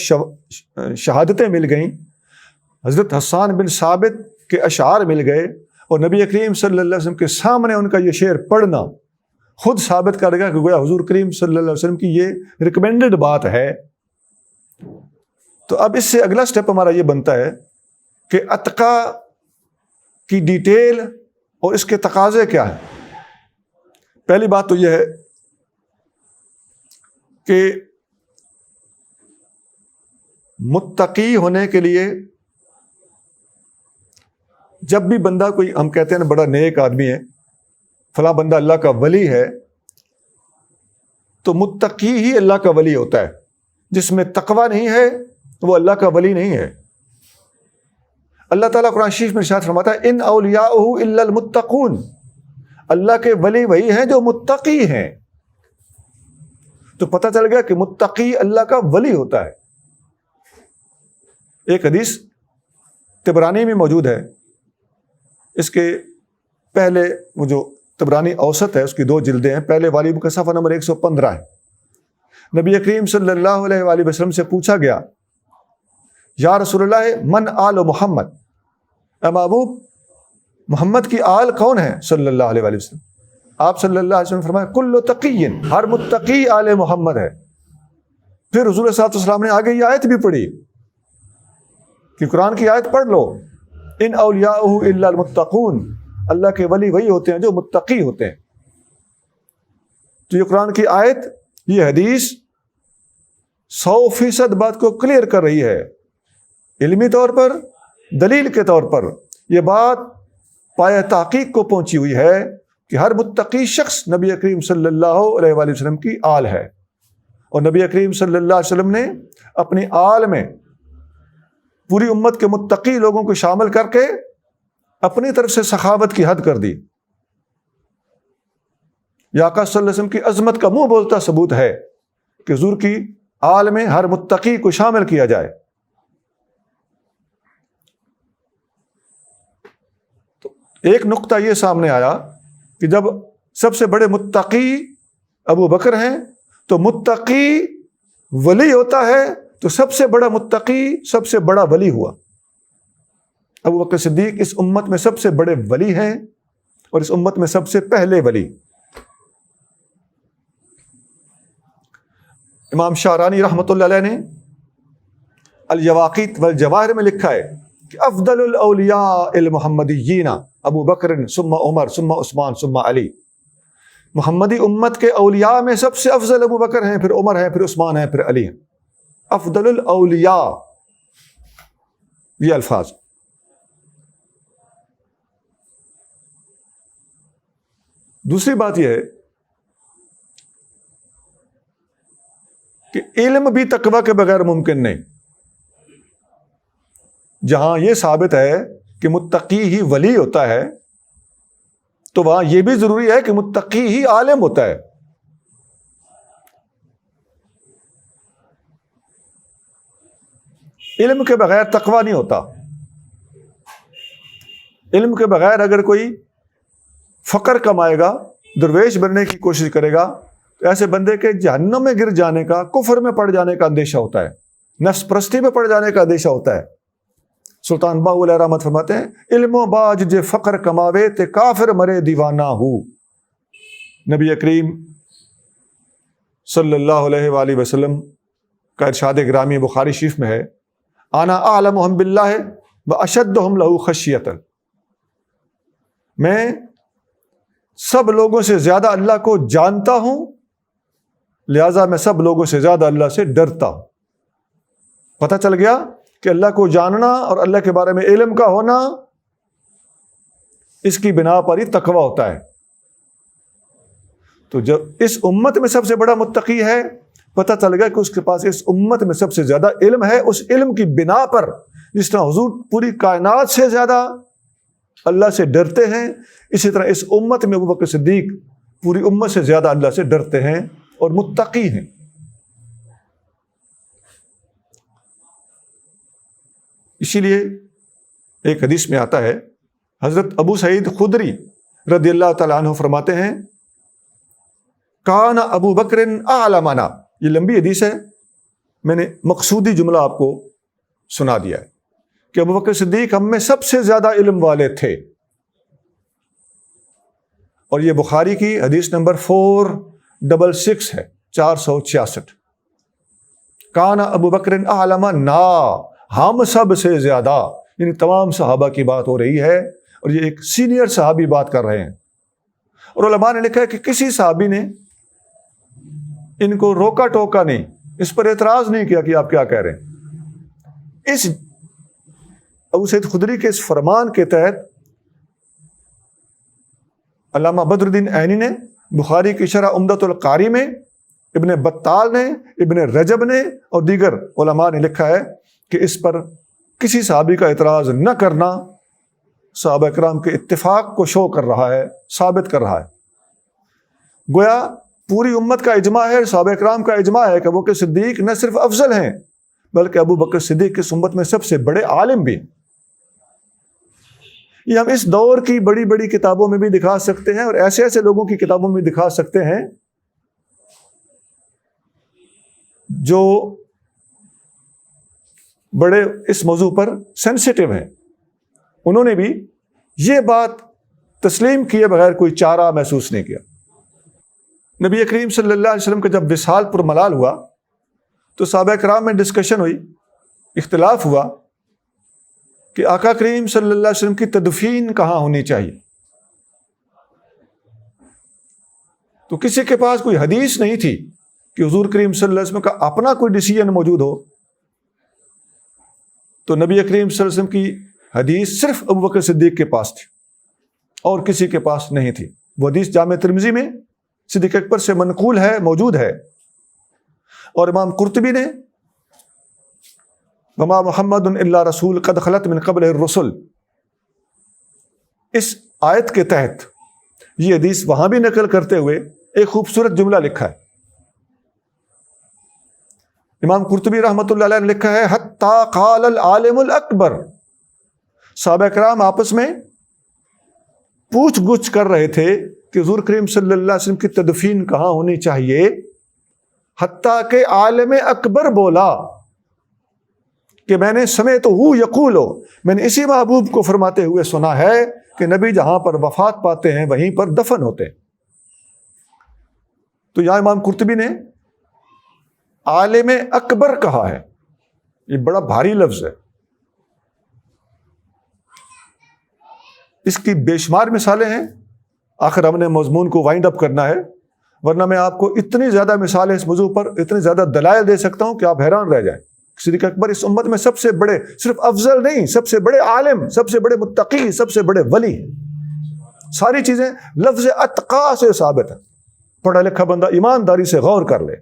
شہادتیں مل گئیں، حضرت حسان بن ثابت کے اشعار مل گئے، اور نبی کریم صلی اللہ علیہ وسلم کے سامنے ان کا یہ شعر پڑھنا خود ثابت کر گیا کہ گویا حضور کریم صلی اللہ علیہ وسلم کی یہ ریکمینڈڈ بات ہے۔ تو اب اس سے اگلا سٹیپ ہمارا یہ بنتا ہے کہ اتقا کی ڈیٹیل اور اس کے تقاضے کیا ہیں۔ پہلی بات تو یہ ہے کہ متقی ہونے کے لیے جب بھی بندہ کوئی، ہم کہتے ہیں نا بڑا نیک آدمی ہے، فلاں بندہ اللہ کا ولی ہے، تو متقی ہی اللہ کا ولی ہوتا ہے۔ جس میں تقوی نہیں ہے وہ اللہ کا ولی نہیں ہے۔ اللہ تعالیٰ قرآن شریف میں ارشاد فرماتا ہے ان اولیاءہ الا المتقون، اللہ کے ولی وہی ہیں جو متقی ہیں۔ تو پتہ چل گیا کہ متقی اللہ کا ولی ہوتا ہے۔ ایک حدیث طبرانی میں موجود ہے، اس کے پہلے وہ جو طبرانی اوسط ہے اس کی 2 جلدیں ہیں، پہلے والیوم کا صفحہ نمبر 115 ہے۔ نبی کریم صلی اللہ علیہ وآلہ وسلم سے پوچھا گیا یا رسول اللہ من آل محمد، اے محبوب محمد کی آل کون ہے صلی اللہ علیہ وآلہ وسلم؟ آپ صلی اللہ علیہ وسلم نے فرمایا کل تقی، ہر متقی آل محمد ہے۔ پھر حضور صلی اللہ علیہ وسلم نے آگے یہ آیت بھی پڑھی کہ قرآن کی آیت پڑھ لو، ان اولیاءہ الا المتقون، اللہ کے ولی وہی ہوتے ہیں جو متقی ہوتے ہیں۔ تو یہ قرآن کی آیت، یہ حدیث 100% بات کو کلیئر کر رہی ہے، علمی طور پر، دلیل کے طور پر۔ یہ بات پایہ تحقیق کو پہنچی ہوئی ہے کہ ہر متقی شخص نبی کریم صلی اللہ علیہ وآلہ وسلم کی آل ہے، اور نبی کریم صلی اللہ علیہ وسلم نے اپنی آل میں پوری امت کے متقی لوگوں کو شامل کر کے اپنی طرف سے سخاوت کی حد کر دی۔ یا آقا صلی اللہ علیہ وسلم کی عظمت کا منہ بولتا ثبوت ہے کہ حضور کی آل میں ہر متقی کو شامل کیا جائے۔ تو ایک نقطہ یہ سامنے آیا کہ جب سب سے بڑے متقی ابو بکر ہیں تو متقی ولی ہوتا ہے، تو سب سے بڑا متقی سب سے بڑا ولی ہوا۔ ابو بکر صدیق اس امت میں سب سے بڑے ولی ہیں اور اس امت میں سب سے پہلے ولی۔ امام شعرانی رحمۃ اللہ علیہ نے الیواقیت والجواہر میں لکھا ہے کہ افضل الاولیاء المحمدیین ابو بکر ثم عمر ثم عثمان ثم علی، محمدی امت کے اولیاء میں سب سے افضل ابو بکر ہیں، پھر عمر ہیں، پھر عثمان ہیں، پھر علی ہیں۔ افضل الاولیاء، یہ الفاظ۔ دوسری بات یہ ہے کہ علم بھی تقوی کے بغیر ممکن نہیں۔ جہاں یہ ثابت ہے کہ متقی ہی ولی ہوتا ہے، تو وہاں یہ بھی ضروری ہے کہ متقی ہی عالم ہوتا ہے۔ علم کے بغیر تقوی نہیں ہوتا۔ علم کے بغیر اگر کوئی فقر کمائے گا، درویش بننے کی کوشش کرے گا، تو ایسے بندے کے جہنم میں گر جانے کا، کفر میں پڑ جانے کا اندیشہ ہوتا ہے، نفس پرستی میں پڑ جانے کا اندیشہ ہوتا ہے۔ سلطان باہو علیہ رحمت فرماتے ہیں علم و باج جے فقر کماوے تے کافر مرے دیوانہ ہو۔ نبی کریم صلی اللہ علیہ وآلہ وسلم کا ارشاد گرامی بخاری شریف میں ہے انا اعلمہم باللہ واشدہم لہ خشیۃ، میں سب لوگوں سے زیادہ اللہ کو جانتا ہوں، لہذا میں سب لوگوں سے زیادہ اللہ سے ڈرتا ہوں۔ پتہ چل گیا کہ اللہ کو جاننا اور اللہ کے بارے میں علم کا ہونا، اس کی بنا پر ہی تقویٰ ہوتا ہے۔ تو جب اس امت میں سب سے بڑا متقی ہے، پتہ چل گیا کہ اس کے پاس اس امت میں سب سے زیادہ علم ہے۔ اس علم کی بنا پر جس طرح حضور پوری کائنات سے زیادہ اللہ سے ڈرتے ہیں، اسی طرح اس امت میں ابو بکر صدیق پوری امت سے زیادہ اللہ سے ڈرتے ہیں اور متقی ہیں۔ اسی لیے ایک حدیث میں آتا ہے، حضرت ابو سعید خدری رضی اللہ تعالیٰ عنہ فرماتے ہیں، کان ابو بکر اعلمنا، یہ لمبی حدیث ہے، میں نے مقصودی جملہ آپ کو سنا دیا ہے کہ ابو بکر صدیق ہم میں سب سے زیادہ علم والے تھے، اور یہ بخاری کی حدیث نمبر 466 ہے، 466۔ کان ابو بکر اعلمنا، ہم سب سے زیادہ، یعنی تمام صحابہ کی بات ہو رہی ہے، اور یہ ایک سینئر صحابی بات کر رہے ہیں۔ اور علماء نے لکھا ہے کہ کسی صحابی نے ان کو روکا ٹوکا نہیں، اس پر اعتراض نہیں کیا کہ آپ کیا کہہ رہے ہیں۔ اس ابو سعید خدری کے اس فرمان کے تحت علامہ بدر الدین عینی نے بخاری کی شرح عمدۃ القاری میں، ابن بطال نے، ابن رجب نے اور دیگر علماء نے لکھا ہے کہ اس پر کسی صحابی کا اعتراض نہ کرنا صحابہ کرام کے اتفاق کو شو کر رہا ہے، ثابت کر رہا ہے۔ گویا پوری امت کا اجماع ہے، صحابہ کرام کا اجماع ہے کہ ابو بکر صدیق نہ صرف افضل ہیں بلکہ ابو بکر صدیق اس امت میں سب سے بڑے عالم بھی ہیں۔ یہ ہم اس دور کی بڑی بڑی کتابوں میں بھی دکھا سکتے ہیں، اور ایسے ایسے لوگوں کی کتابوں میں بھی دکھا سکتے ہیں جو بڑے اس موضوع پر سینسیٹیو ہیں۔ انہوں نے بھی یہ بات تسلیم کیے بغیر کوئی چارہ محسوس نہیں کیا۔ نبی کریم صلی اللہ علیہ وسلم کا جب وصال پر ملال ہوا تو صحابہ کرام میں ڈسکشن ہوئی، اختلاف ہوا کہ آقا کریم صلی اللہ علیہ وسلم کی تدفین کہاں ہونی چاہیے۔ تو کسی کے پاس کوئی حدیث نہیں تھی کہ حضور کریم صلی اللہ علیہ وسلم کا اپنا کوئی ڈیسیژن موجود ہو، تو نبی کریم صلی اللہ علیہ وسلم کی حدیث صرف ابو بکر صدیق کے پاس تھی اور کسی کے پاس نہیں تھی۔ وہ حدیث جامع ترمذی میں صدیق اکبر سے منقول ہے، موجود ہے، اور امام قرطبی نے وما محمد الا رسول قد خلت من قبلہ الرسل، اس آیت کے تحت یہ حدیث وہاں بھی نقل کرتے ہوئے ایک خوبصورت جملہ لکھا ہے۔ امام قرطبی رحمۃ اللہ علیہ نے لکھا ہے، حتی قال العالم الاکبر، صحابہ کرام آپس میں پوچھ گچھ کر رہے تھے کہ حضور کریم صلی اللہ علیہ وسلم کی تدفین کہاں ہونی چاہیے، حتیٰ کہ عالم اکبر بولا کہ میں نے سمعتہ یقولو، میں نے اسی محبوب کو فرماتے ہوئے سنا ہے کہ نبی جہاں پر وفات پاتے ہیں وہیں پر دفن ہوتے ہیں۔ تو یہاں امام قرطبی نے عالم اکبر کہا ہے، یہ بڑا بھاری لفظ ہے۔ اس کی بے شمار مثالیں ہیں، آخر ہم نے مضمون کو وائنڈ اپ کرنا ہے، ورنہ میں آپ کو اتنی زیادہ مثالیں اس موضوع پر، اتنی زیادہ دلائل دے سکتا ہوں کہ آپ حیران رہ جائیں۔ صدیق اکبر اس امت میں سب سے بڑے، صرف افضل نہیں، سب سے بڑے عالم، سب سے بڑے متقی، سب سے بڑے ولی ہیں۔ ساری چیزیں لفظ اتقا سے ثابت ہیں، پڑھا لکھا بندہ ایمانداری سے غور کر لے۔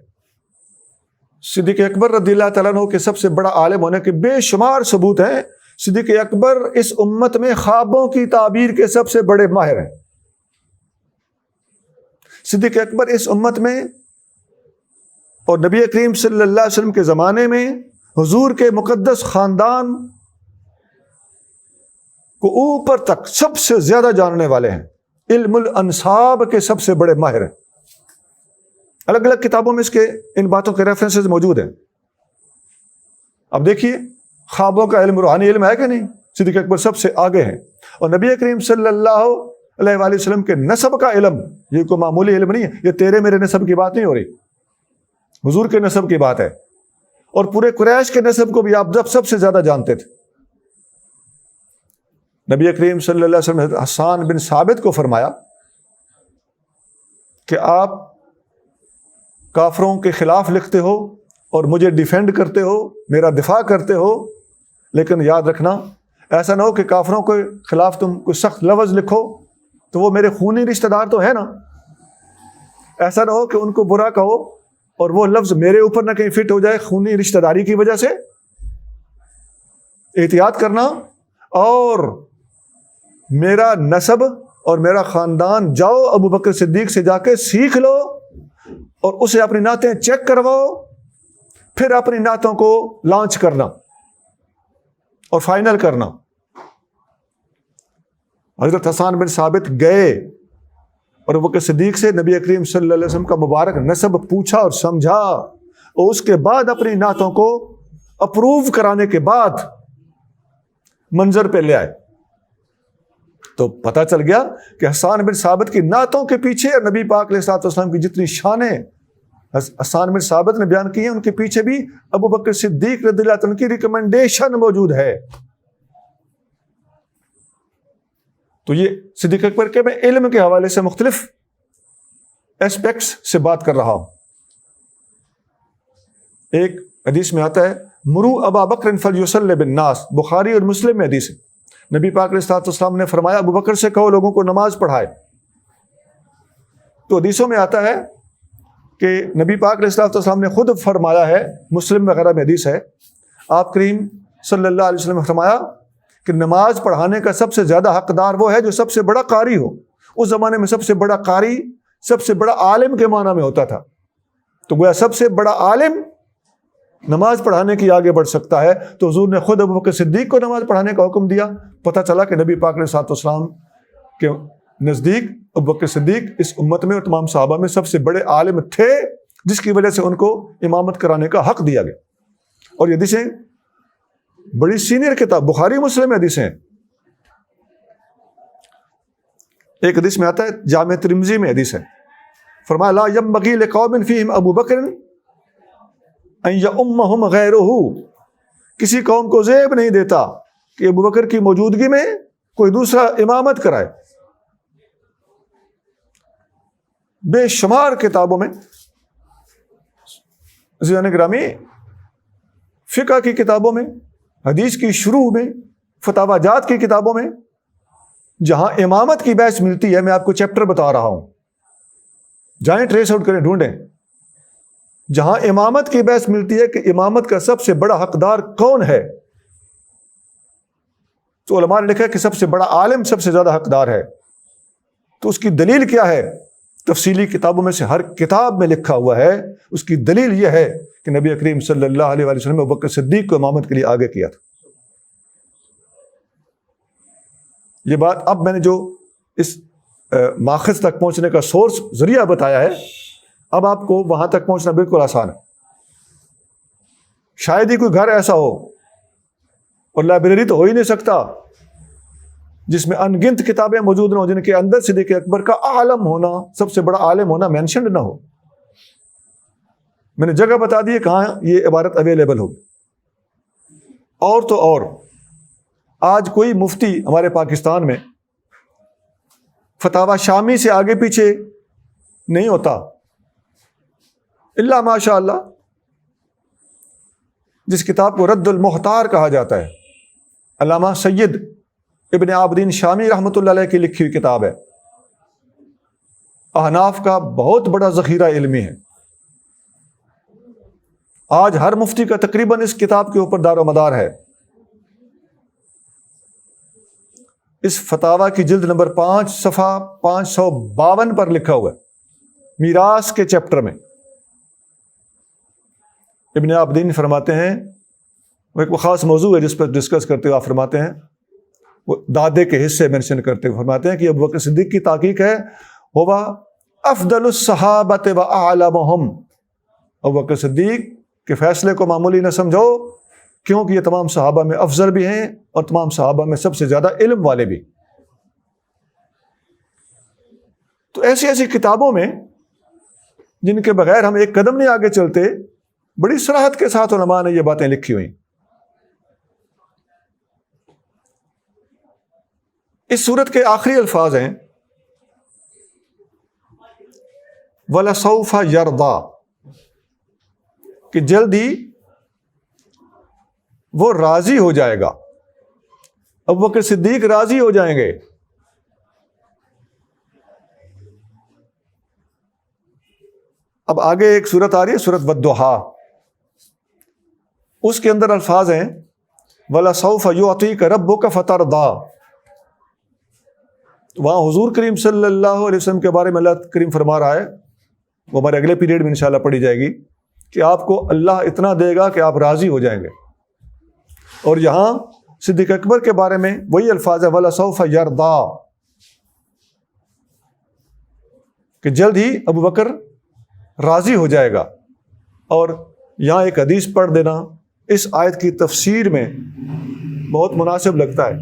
صدیق اکبر رضی اللہ تعالیٰ عنہ کے سب سے بڑا عالم ہونے کے بے شمار ثبوت ہیں۔ صدیق اکبر اس امت میں خوابوں کی تعبیر کے سب سے بڑے ماہر ہیں۔ صدیق اکبر اس امت میں اور نبی کریم صلی اللہ علیہ وسلم کے زمانے میں حضور کے مقدس خاندان کو اوپر تک سب سے زیادہ جاننے والے ہیں، علم الانساب کے سب سے بڑے ماہر ہیں۔ الگ الگ کتابوں میں اس کے ان باتوں کے ریفرنسز موجود ہیں۔ اب دیکھیے، خوابوں کا علم روحانی علم ہے کہ نہیں؟ صدیق اکبر سب سے آگے ہیں، اور نبی کریم صلی اللہ علیہ وآلہ وسلم کے نسب کا علم، یہ کوئی معمولی علم نہیں ہے، یہ تیرے میرے نسب کی بات نہیں ہو رہی، حضور کے نسب کی بات ہے، اور پورے قریش کے نسب کو بھی آپ جب سب سے زیادہ جانتے تھے۔ نبی کریم صلی اللہ علیہ وسلم حسان بن ثابت کو فرمایا کہ آپ کافروں کے خلاف لکھتے ہو اور مجھے ڈیفینڈ کرتے ہو، میرا دفاع کرتے ہو، لیکن یاد رکھنا ایسا نہ ہو کہ کافروں کے خلاف تم کوئی سخت لفظ لکھو تو وہ میرے خونی رشتہ دار تو ہے نا، ایسا نہ ہو کہ ان کو برا کہو اور وہ لفظ میرے اوپر نہ کہیں فٹ ہو جائے خونی رشتہ داری کی وجہ سے۔ احتیاط کرنا، اور میرا نسب اور میرا خاندان جاؤ ابو بکر صدیق سے جا کے سیکھ لو اور اسے اپنی نعتیں چیک کرواؤ، پھر اپنی نعتوں کو لانچ کرنا اور فائنل کرنا۔ حضرت حسان بن ثابت گئے اور ابو بکر صدیق سے نبی کریم صلی اللہ علیہ وسلم کا مبارک نسب پوچھا اور سمجھا، اور اس کے بعد اپنی نعتوں کو اپروو کرانے کے بعد منظر پہ لے آئے۔ تو پتہ چل گیا کہ حسان بن ثابت کی نعتوں کے پیچھے نبی پاک علیہ الصلوۃ والسلام کی جتنی شانیں حسان بن ثابت نے بیان کی ہیں، ان کے پیچھے بھی ابو بکر صدیق رضی اللہ عنہ کی ریکمنڈیشن موجود ہے۔ تو یہ صدیق اکبر کے میں علم کے حوالے سے مختلف ایسپیکٹس سے بات کر رہا ہوں۔ ایک حدیث میں آتا ہے مرو ابا بکر فلیصلی بالناس، بخاری اور مسلم میں حدیث ہے، نبی پاک علیہ الصلوۃ والسلام نے فرمایا ابو بکر سے کہو لوگوں کو نماز پڑھائے۔ تو حدیثوں میں آتا ہے کہ نبی پاک علیہ الصلوۃ والسلام نے خود فرمایا ہے، مسلم وغیرہ میں حدیث ہے، آپ کریم صلی اللہ علیہ وسلم نے فرمایا کہ نماز پڑھانے کا سب سے زیادہ حقدار وہ ہے جو سب سے بڑا قاری ہو۔ اس زمانے میں سب سے بڑا قاری سب سے بڑا عالم کے معنی میں ہوتا تھا، تو گویا سب سے بڑا عالم نماز پڑھانے کی آگے بڑھ سکتا ہے۔ تو حضور نے خود ابو بکر صدیق کو نماز پڑھانے کا حکم دیا۔ پتہ چلا کہ نبی پاک علیہ الصلوۃ والسلام کے نزدیک ابو بکر صدیق اس امت میں اور تمام صحابہ میں سب سے بڑے عالم تھے، جس کی وجہ سے ان کو امامت کرانے کا حق دیا گیا۔ اور یہ حدیثیں بڑی سینئر کتاب، بخاری مسلم میں حدیثیں ہیں۔ ایک حدیث میں آتا ہے، جامع ترمذی میں حدیث ہے، فرمایا لا ينبغي لقوم فيهم ابو بکر ان يؤمهم غيره، کسی قوم کو زیب نہیں دیتا کہ ابو بکر کی موجودگی میں کوئی دوسرا امامت کرائے۔ بے شمار کتابوں میں، عزیزان گرامی، فقہ کی کتابوں میں، حدیث کی شروع میں، فتاوی جات کی کتابوں میں جہاں امامت کی بحث ملتی ہے، میں آپ کو چیپٹر بتا رہا ہوں، جائیں ٹریس آؤٹ کریں، ڈھونڈیں، جہاں امامت کی بحث ملتی ہے کہ امامت کا سب سے بڑا حقدار کون ہے، تو علماء نے لکھا ہے کہ سب سے بڑا عالم سب سے زیادہ حقدار ہے۔ تو اس کی دلیل کیا ہے؟ تفصیلی کتابوں میں سے ہر کتاب میں لکھا ہوا ہے، اس کی دلیل یہ ہے کہ نبی کریم صلی اللہ علیہ وسلم نے ابو بکر صدیق کو امامت کے لیے آگے کیا تھا۔ یہ بات اب میں نے جو اس ماخذ تک پہنچنے کا سورس ذریعہ بتایا ہے، اب آپ کو وہاں تک پہنچنا بالکل آسان ہے۔ شاید ہی کوئی گھر ایسا ہو اور لائبریری تو ہو ہی نہیں سکتا جس میں ان گنت کتابیں موجود نہ ہوں جن کے اندر صدیق اکبر کا عالم ہونا، سب سے بڑا عالم ہونا مینشنڈ نہ ہو۔ میں نے جگہ بتا دی کہاں یہ عبارت اویلیبل ہوگی۔ اور تو اور آج کوئی مفتی ہمارے پاکستان میں فتاوی شامی سے آگے پیچھے نہیں ہوتا، الا ماشاء اللہ، جس کتاب کو رد المختار کہا جاتا ہے، علامہ سید ابن عابدین شامی رحمۃ اللہ علیہ کی لکھی ہوئی کتاب ہے۔ احناف کا بہت بڑا ذخیرہ علمی ہے۔ آج ہر مفتی کا تقریباً اس کتاب کے اوپر دار و مدار ہے۔ اس فتاوی کی جلد نمبر 5 صفحہ 552 پر لکھا ہوا ہے، میراث کے چیپٹر میں ابن عابدین فرماتے ہیں، وہ ایک خاص موضوع ہے جس پر ڈسکس کرتے ہوئے آپ فرماتے ہیں، وہ دادے کے حصے مینشن کرتے ہوئے فرماتے ہیں کہ ابو بکر صدیق کی تحقیق ہے، ہوا افضل الصحابۃ و اعلمہم، ابو بکر صدیق کے فیصلے کو معمولی نہ سمجھو، کیونکہ یہ تمام صحابہ میں افضل بھی ہیں اور تمام صحابہ میں سب سے زیادہ علم والے بھی۔ تو ایسی ایسی کتابوں میں جن کے بغیر ہم ایک قدم نہیں آگے چلتے، بڑی صراحت کے ساتھ علماء نے یہ باتیں لکھی ہوئی۔ اس سورت کے آخری الفاظ ہیں وَلَسَوْفَ يَرْضَى، کہ جلد ہی وہ راضی ہو جائے گا، ابو بکر صدیق راضی ہو جائیں گے۔ اب آگے ایک سورت آ رہی ہے، سورت والضحیٰ، اس کے اندر الفاظ ہیں وَلَسَوْفَ يُعْطِيكَ رَبُّكَ فَتَرْضَىٰ، وہاں حضور کریم صلی اللہ علیہ وسلم کے بارے میں اللہ کریم فرما رہا ہے، وہ ہمارے اگلے پیریڈ میں انشاءاللہ پڑھی جائے گی، کہ آپ کو اللہ اتنا دے گا کہ آپ راضی ہو جائیں گے۔ اور یہاں صدیق اکبر کے بارے میں وہی الفاظ ہے، وَلَسَوْفَ يَرْضَىٰ، کہ جلد ہی ابو بکر راضی ہو جائے گا۔ اور یہاں ایک حدیث پڑھ دینا اس آیت کی تفسیر میں بہت مناسب لگتا ہے۔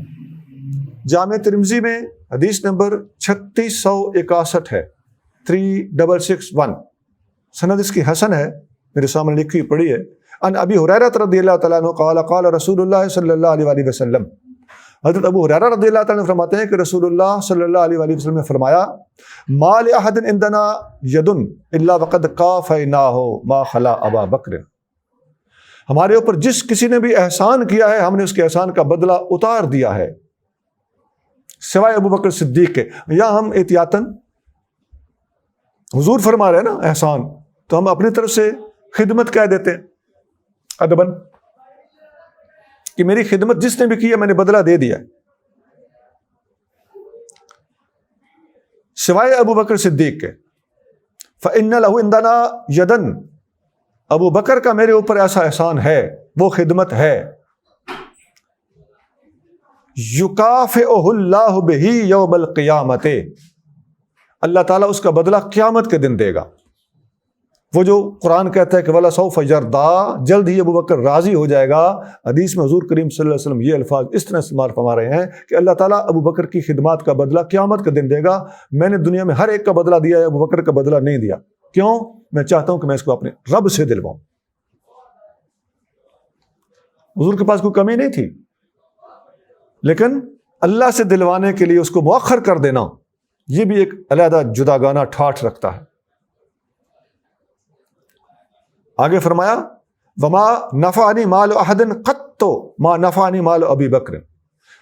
جامع ترمذی میں حدیث نمبر 3661 ہے، 3661، سند اس کی حسن ہے، میرے سامنے لکھی پڑھی ہے۔ ان ابی ہریرہ رضی اللہ تعالیٰ عنہ قال قال رسول اللہ صلی اللہ علیہ وآلہ وسلم، حضرت ابو ہریرہ رضی اللہ تعالیٰ عنہ فرماتے ہیں کہ رسول اللہ صلی اللہ علیہ وآلہ وسلم نے فرمایا، ما لأحد عندنا ید الا وقد کافیناہ ما خلا ابا بکر، ہمارے اوپر جس کسی نے بھی احسان کیا ہے ہم نے اس کے احسان کا بدلہ اتار دیا ہے، سوائے ابو بکر صدیق کے۔ یہاں ہم احتیاطاً، حضور فرما رہے ہیں نا احسان، تو ہم اپنی طرف سے خدمت کہہ دیتے ہیں ادباً، کہ میری خدمت جس نے بھی کی ہے میں نے بدلہ دے دیا، سوائے ابو بکر صدیق کے۔ فإن له عندنا یدن، ابو بکر کا میرے اوپر ایسا احسان ہے، وہ خدمت ہے، یکافئہ اللہ بہ یوم القیامت، اللہ تعالیٰ اس کا بدلہ قیامت کے دن دے گا۔ وہ جو قرآن کہتا ہے کہ وَلَسَوْفَ يَرْضَىٰ، جلد ہی ابو بکر راضی ہو جائے گا، حدیث میں حضور کریم صلی اللہ علیہ وسلم یہ الفاظ اس طرح استعمال فرما رہے ہیں کہ اللہ تعالیٰ ابو بکر کی خدمات کا بدلہ قیامت کے دن دے گا۔ میں نے دنیا میں ہر ایک کا بدلہ دیا ہے، ابو بکر کا بدلہ نہیں دیا۔ کیوں؟ میں چاہتا ہوں کہ میں اس کو اپنے رب سے دلواؤں۔ حضور کے پاس کوئی کمی نہیں تھی، لیکن اللہ سے دلوانے کے لیے اس کو مؤخر کر دینا، یہ بھی ایک علیحدہ جداگانہ ٹھاٹھ رکھتا ہے۔ آگے فرمایا، وما نفعنی مال احد قط ما نفعنی مال ابی بکر،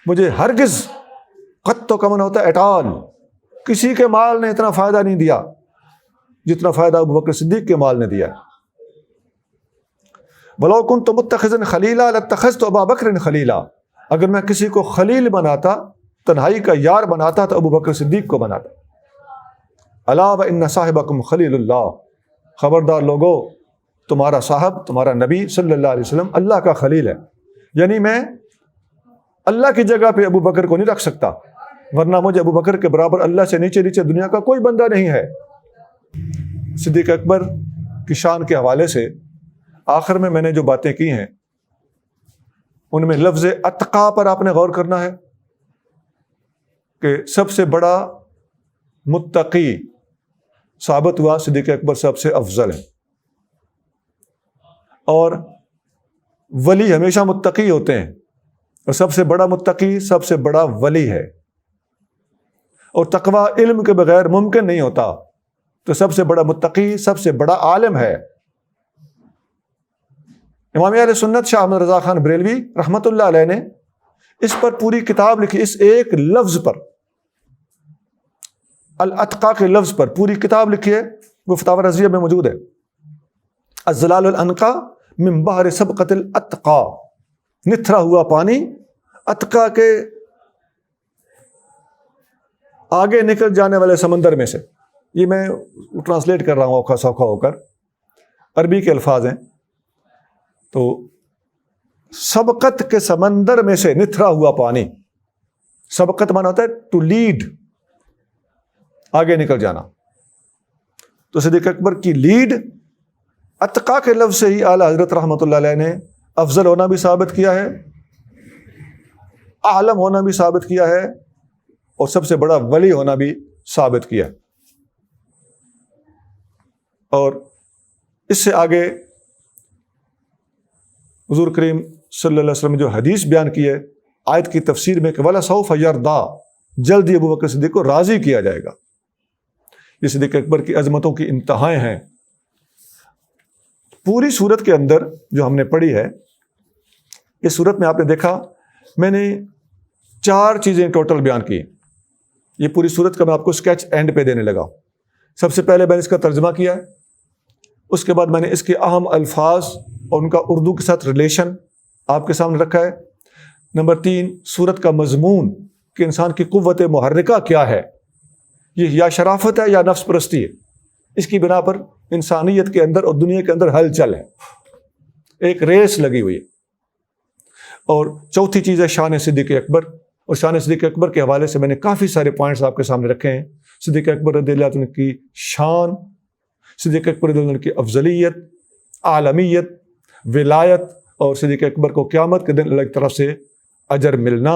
مجھے ہرگز، قط کا من ہوتا ہے اٹال، کسی کے مال نے اتنا فائدہ نہیں دیا جتنا فائدہ ابو بکر صدیق کے مال نے دیا۔ وَلَوْ كُنْتُ مُتَّخِذًا خَلِيلًا لَاتَّخَذْتُ أَبَا بَكْرٍ خَلِيلًا، اگر میں کسی کو خلیل بناتا، تنہائی کا یار بناتا تو ابو بکر صدیق کو بناتا۔ الا وَإِنَّ صَاحِبَكُمْ خَلِيلُ اللَّهِ، خبردار لوگو، تمہارا صاحب، تمہارا نبی صلی اللہ علیہ وسلم اللہ کا خلیل ہے، یعنی میں اللہ کی جگہ پہ ابو بکر کو نہیں رکھ سکتا، ورنہ مجھے ابو بکر کے برابر اللہ سے نیچے نیچے دنیا کا کوئی بندہ نہیں ہے۔ صدیق اکبر کی شان کے حوالے سے آخر میں نے جو باتیں کی ہیں ان میں لفظ اتقا پر آپ نے غور کرنا ہے کہ سب سے بڑا متقی ثابت ہوا صدیق اکبر سب سے افضل ہے، اور ولی ہمیشہ متقی ہوتے ہیں، اور سب سے بڑا متقی سب سے بڑا ولی ہے، اور تقوی علم کے بغیر ممکن نہیں ہوتا، تو سب سے بڑا متقی سب سے بڑا عالم ہے۔ امام اہل سنت شاہ احمد رضا خان بریلوی رحمۃ اللہ علیہ نے اس پر پوری کتاب لکھی، اس ایک لفظ پر، الاتقا کے لفظ پر پوری کتاب لکھی ہے، وہ فتاوی رضیہ میں موجود ہے، الزلال الانقا من بحر سبقت الاتقا، نتھرا ہوا پانی اتقا کے آگے نکل جانے والے سمندر میں سے۔ یہ میں ٹرانسلیٹ کر رہا ہوں اوکھا سوکھا ہو کر، عربی کے الفاظ ہیں، تو سبقت کے سمندر میں سے نتھرا ہوا پانی، سبقت مانا ہوتا ہے ٹو لیڈ، آگے نکل جانا، تو صدیق اکبر کی لیڈ اتقا کے لفظ سے ہی اعلیٰ حضرت رحمۃ اللہ علیہ نے افضل ہونا بھی ثابت کیا ہے، عالم ہونا بھی ثابت کیا ہے، اور سب سے بڑا ولی ہونا بھی ثابت کیا۔ اور اس سے آگے حضور کریم صلی اللہ علیہ وسلم جو حدیث بیان کی ہے آیت کی تفسیر میں کہ وَلَسَوْفَ يَرْضَىٰ، جلد ہی ابو بکر صدیق کو راضی کیا جائے گا۔ یہ صدیق اکبر کی عظمتوں کی انتہائیں ہیں۔ پوری صورت کے اندر جو ہم نے پڑھی ہے، اس صورت میں آپ نے دیکھا میں نے 4 چیزیں ٹوٹل بیان کی۔ یہ پوری صورت کا میں آپ کو اسکیچ اینڈ پہ دینے لگا۔ سب سے پہلے میں نے اس کا ترجمہ کیا ہے، اس کے بعد میں نے اس کے اہم الفاظ اور ان کا اردو کے ساتھ ریلیشن آپ کے سامنے رکھا ہے۔ نمبر 3، سورت کا مضمون کہ انسان کی قوت محرکہ کیا ہے، یہ یا شرافت ہے یا نفس پرستی ہے، اس کی بنا پر انسانیت کے اندر اور دنیا کے اندر ہلچل ہے، ایک ریس لگی ہوئی ہے۔ اور چوتھی چیز ہے شان صدیق اکبر، اور شان صدیق اکبر کے حوالے سے میں نے کافی سارے پوائنٹس آپ کے سامنے رکھے ہیں۔ صدیق اکبر رضی اللہ عنہ کی شان، صدیق اکبر رضی اللہ عنہ کی افضلیت، عالمیت، ولایت، اور صدیق اکبر کو قیامت کے دن اللہ کی طرف سے اجر ملنا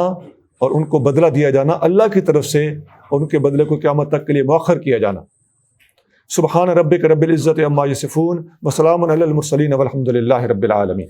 اور ان کو بدلہ دیا جانا اللہ کی طرف سے، اور ان کے بدلے کو قیامت تک کے لیے مؤخر کیا جانا۔ سبحان ربک رب العزت عما یصفون وسلام علی المرسلین والحمد للہ رب العالمین۔